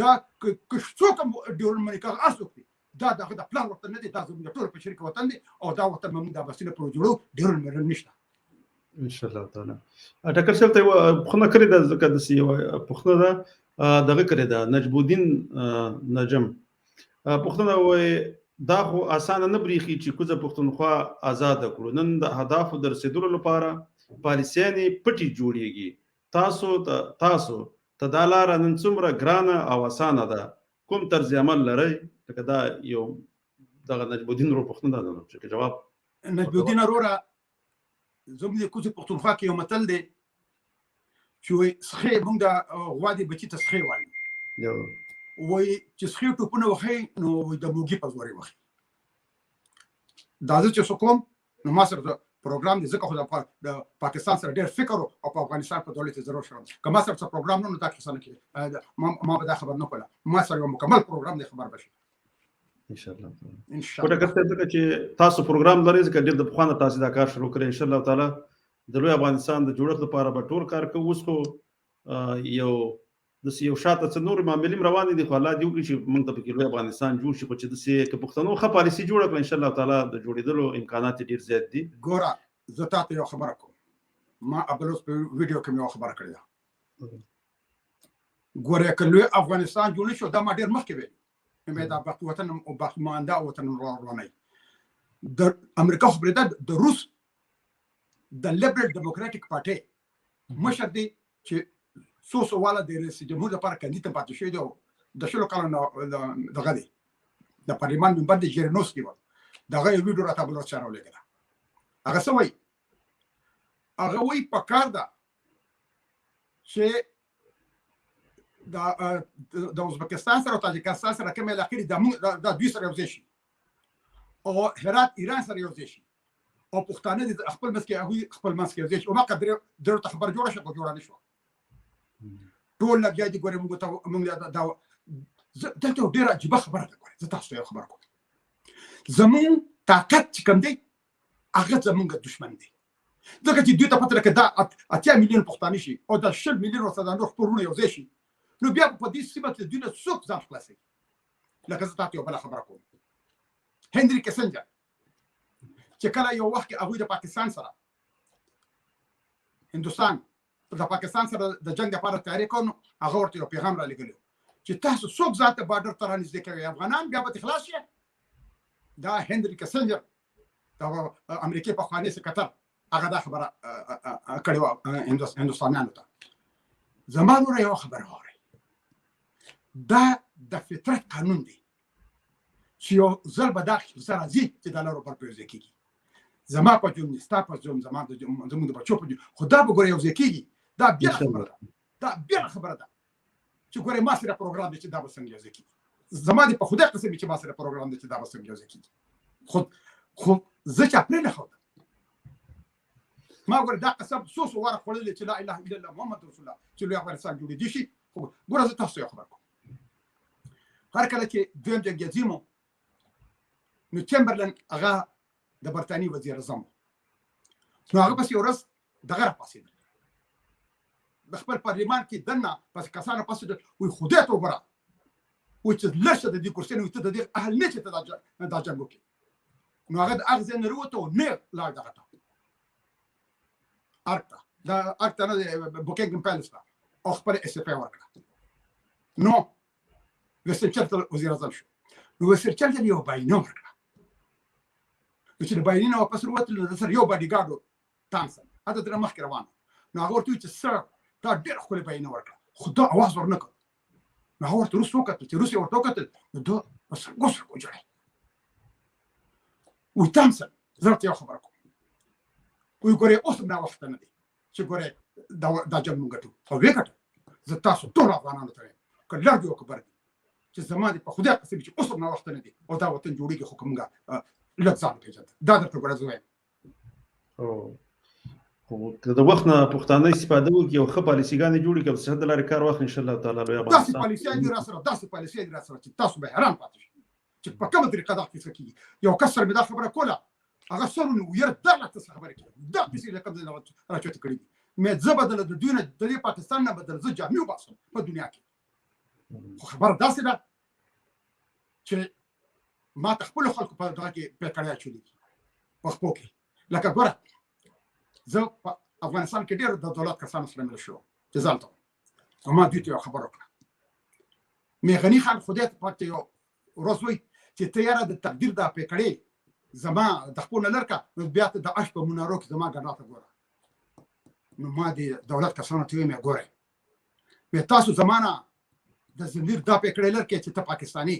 دا که څوک هم ډیورن مني که هر څوک دی دا دغه د پلان وطن نه دی دا زموږ د ټولو په شریک وطن دی او دا وطن به موږ د اباسي نه پرو جوړو ډیورن منل نشته ان شاء الله تعالی ټکر صاحب ته یوه پوښتنه کړې ده ځکه داسې یوه پوښتنه ده دغه کړې ده نجم الدین نجم پوښتنه وایي دا خو اسانه نه بریښي چې کوزه پښتونخوا آزاده کړو نن د اهدافو د رسېدلو لپاره پالیسیانې پټې جوړېږي تاسو ته دا لاره نن څومره ګرانه او اسانه ده کوم طرز عمل لرئ لکه دا یو دغه نجم الدین ورور پوښتنه ده چې جواب نجم الدین وروره زموږ د کوزې پښتونخوا کې یو متل دی چې وایي سخی موږ د غوا د بچي ته سخی وایي وایي چې سخی ټوپونه وخی نو د موږي په زور یې وخی دا زه چې څه کوم نو ما سره د پروګرام دی ځکه خو د پاکستان سره ډېر فکر او په افغانستان په دولت ضرور شوم که ما سره څه پروګرام نه نو دا کیسه نه کېږي ما به دا خبر نه کوله ما سره یو مکمل پروګرام دی خبر بشي ان شاء الله ټکر صاحب ځکه چې تاسو پروګرام لرئ ځکه ډېر د پخوانه تاسو دا کار شروع کړئ ان شاء الله تعالی د لوی افغانستان د جوړښت لپاره به ټول کار کوو اوس خو یو شاته څه نور معاملې روانې دي خو الله دې وکړي چې موږ ته پکې لوی افغانستان جوړ شي خو چې داسې که پښتنو ښه پالیسي جوړه کړه ان شاء الله تعالی د جوړېدلو امکانات ډېر زیات دي ګوره زه تاته یو خبره کوم ما ابلوس په ویډیو کې مې خبره کړې ده ګوره کله افغانستان جوړ شو دا ما ډېر مخکې ویل مې دا باقي وطن او باقي ماندا وطن رواني د امریکا خبره ده د روس د لیبرل ډیموکراټیک پارټي مشر دی چې سوسو والا د رئیس جمهور لپاره کاندید پاتې شوی دی د شلو کالونو دغه دی د پارلمان منبر د جیرنوسکي و دغه یو ویډیو راته بل څه راولېږه هغه څه وایي هغه وایي پکار ده چې د ازبکستان سره او تاجکستان سره کومه علاقه د دوی سره یوځای شي او هرات ایران سره یوځای شي او پښتانه د خپل مسکه هغه خپل مسکه یوځای شي او ما قدر درته خبر جوړه شو جوړه نشو ټول لګیا دي ګورې موږ دا دلته ډیره عجیب خبره ده ګورې زه تاسو ته خبر کوم زمون طاقت چې کوم دی هغه زمونږ دشمن دی ځکه چې دوی ته پته لکه دا 8 میلیون پښتانه شي او دا 10 میلیون ورته نور خپلونه یوځای شي نو بیا په دې سیمه کې دوی نه څوک ځان خلاصوي لکه زه تاسو یو بله خبره کوم هنري کسنجر چې کله یو وخت هغوی د پاکستان سره هندوستان د پاکستان سره د جنگ لپاره تیاری کوي هغه ورته یو پیغام را لېږلی چې تاسو څوک ځان ته بارډر ته رانږدې کوئ افغانان بیا به خلاص شي دا هنري کسنجر د امریکې پخوانی سکرټر هغه دا خبره کړې وه هندوستانیانو ته زما نوره یوه خبره واورئ دا د فطرت قانون دی چې یو ځل به دا ښځه راځي چې دا لاره پر یوځای کېږي زما په جرم ستا په جرم زموږ د بچو په جرم خو دا به ګوره یوځای کېږي دا بېله خبره ده دا بېله خبره ده چې ګوره ما سره پروګرام دی چې دا به څنګه یوځای کېږي زما د په خدای قسم چې ما سره پروګرام دی چې دا به څنګه یوځای کېږي خو زه چاپرې نه ښودم ما ګوره دا قسم څو واره خوړلی چې لا اله الا الله محمد رسول الله چې لوی افغانستان جوړېدی شي خو ګوره زه تاسو یو خبر کوم هر کله چې دویم جنګ عظیم نو چمبرلین هغه د برتانیې وزیر اعظم نو هغه پسې یو ورځ دغه راپاڅېدل د خپل پارلمان کې دننه پسې کسانو پاڅېدل وایي خدای ته وګوره وایي چې لږ شه د دې کرسۍ نه وایي ته د دې اهل نه چې ته دا جنګ وکړې نو هغه د هغه ځای نه راووته او نېغ لاړ دغه ته ارګ ته دا ارګ ته نه دی بوکینګم پیلس ته او خپله استعفا یې ورکړه نو ویسټن چرچل وزیر اعظم شو نو ویسټن چرچل یو باینه ورکړه نو چې د باینې نه واپس راووتل نو د سره یو باډیګارډ تامسن هلته ترې مخکې روان نو هغه ورته وایي چې سر تا ډېره ښکلې باینه ورکړه خو دا اواز ورنه کړ نو هغه ورته روس وکتل چې روس یې ورته وکتل نو ده په سرګو سرګو ژړی وایي تامسن زه درته یو خبره کوم وایي ګورې اوس هم ناوخته نه دی چې ګورې دا جنګ موږ ګټو او ویې ګټو زه تاسو ټول افغانانو ته وایم که لږ یو که بر دی چې زما د په خدای قسم چې اوس هم ناوخته نه دی او دا وطن جوړېږي خو که موږ لږ ځان وپېژنو دا درته ګوره زه وایم خو که د وخت نه پښتانه استفاده وکړي او ښه پالیسیګانې جوړې کړي او د صحت د لارې کار واخلي انشاءالله تعالی لوی داسې پالیسیان دي راسره داسې پالیسیان دي راسره چې تاسو به حیران پاتې شئ چې په کومه طریقه دا کیسه کېږي یو کس سره مې دا خبره کوله هغه سر ونیو یاره دا راته څه خبرې کوي دا پیسې له کوم ځای نه راچوتې کړي دي مې زه به د دوی نه د دې پاکستان نه به د زه جامې وباسم په دنیا کې خو خبره داسې ده چې ما ته خپلو خلکو په دغه کې پیکړی اچولي دي په خپو کې لکه ګوره زه په افغانستان کې ډېر د دولت کسانو سره مل شوم چې ځان ته نو ما دوی ته یو خبره وکړه مې غني خان خدای ته پاک یو ورځ وایي چې ته یاره د تقدیر دا پیکړې زما د خپل نه لرکه نو بیا ته د اش په منارو کې زما ګناه ته ګوره نو ما د دولت کسانو ته ویم ګوره مې تاسو زمانه د زمیر دا پیکړې لرکې چې ته پاکستاني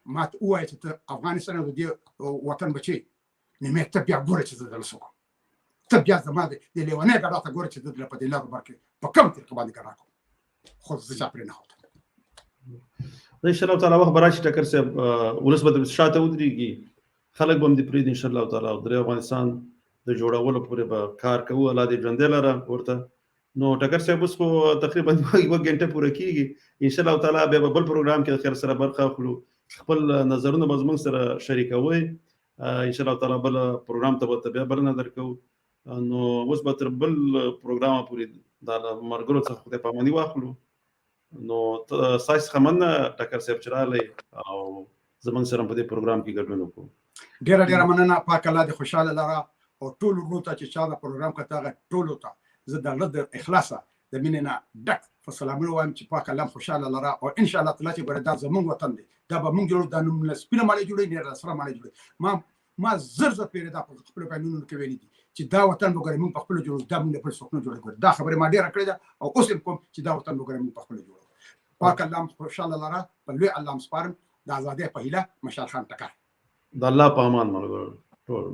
ما ته ووایه چې ته افغانستان د دې وطن بچی نو مې ته بیا ګوره چې زه دله څه کوم ته بیا زما د لیونۍ ګډا ته ګوره چې زه دله په دې لارو برکې په کوم طریقه باندې ګډا کوم خو زه چا پرې نه ښودم ان شاء الله تعالی وخت به راشي ټکر صاحب ولس به شاته ودرېږي خلک به هم دې پرېږدي ان شاء الله تعالی او د افغانستان د جوړولو پورې به کار کوو الله دې ژوندی لره ورته نو ټکر صاحب اوس خو تقریبا یوه ګنټه پوره کېږي ان شاء الله تعالی بیا به بل پروګرام کې د خیر سره برخه اخلو خپل نظرونه به زموږ سره شریکوئ ان شاء الله تعالی بل پروګرام ته به بیا بلنه درکوو نو اوس به تر بل پروګرامه پورې دا له ملګرو څخه خدای پاماني واخلو نو ستاسو څخه مننه ټکر صاحب چې راغلی او زموږ سره په دې پروګرام کې ګډون وکړو ډېره ډېره مننه پاک الله دې خوشحاله لره او ټول ورونو ته چې چا دا پروګرام کته هغه ټولو ته زه د الله د اخلاصه د مینې نه ډک فسلامونه وایم چې پاک الله خوشاله لره او ان شاء الله تعالی چې ګوره دا زمونږ وطن دی دا به مونږ جوړو دا نوم له سپینه مالې جوړوي نه سره مالې جوړوي ما زر پیره دا په خپل قانونونو کې ویلي دي چې دا وطن وګورئ مونږ په خپل جوړو دا مونږ په سخنو جوړو ګور دا خبره ما ډیره کړې ده او اوس هم کوم چې دا وطن وګورئ مونږ په خپل جوړو پاک الله خوشاله لره په لوی الله سپارم د آزادۍ په هیله مشال خان ټکر د الله په امان ملګرو ټول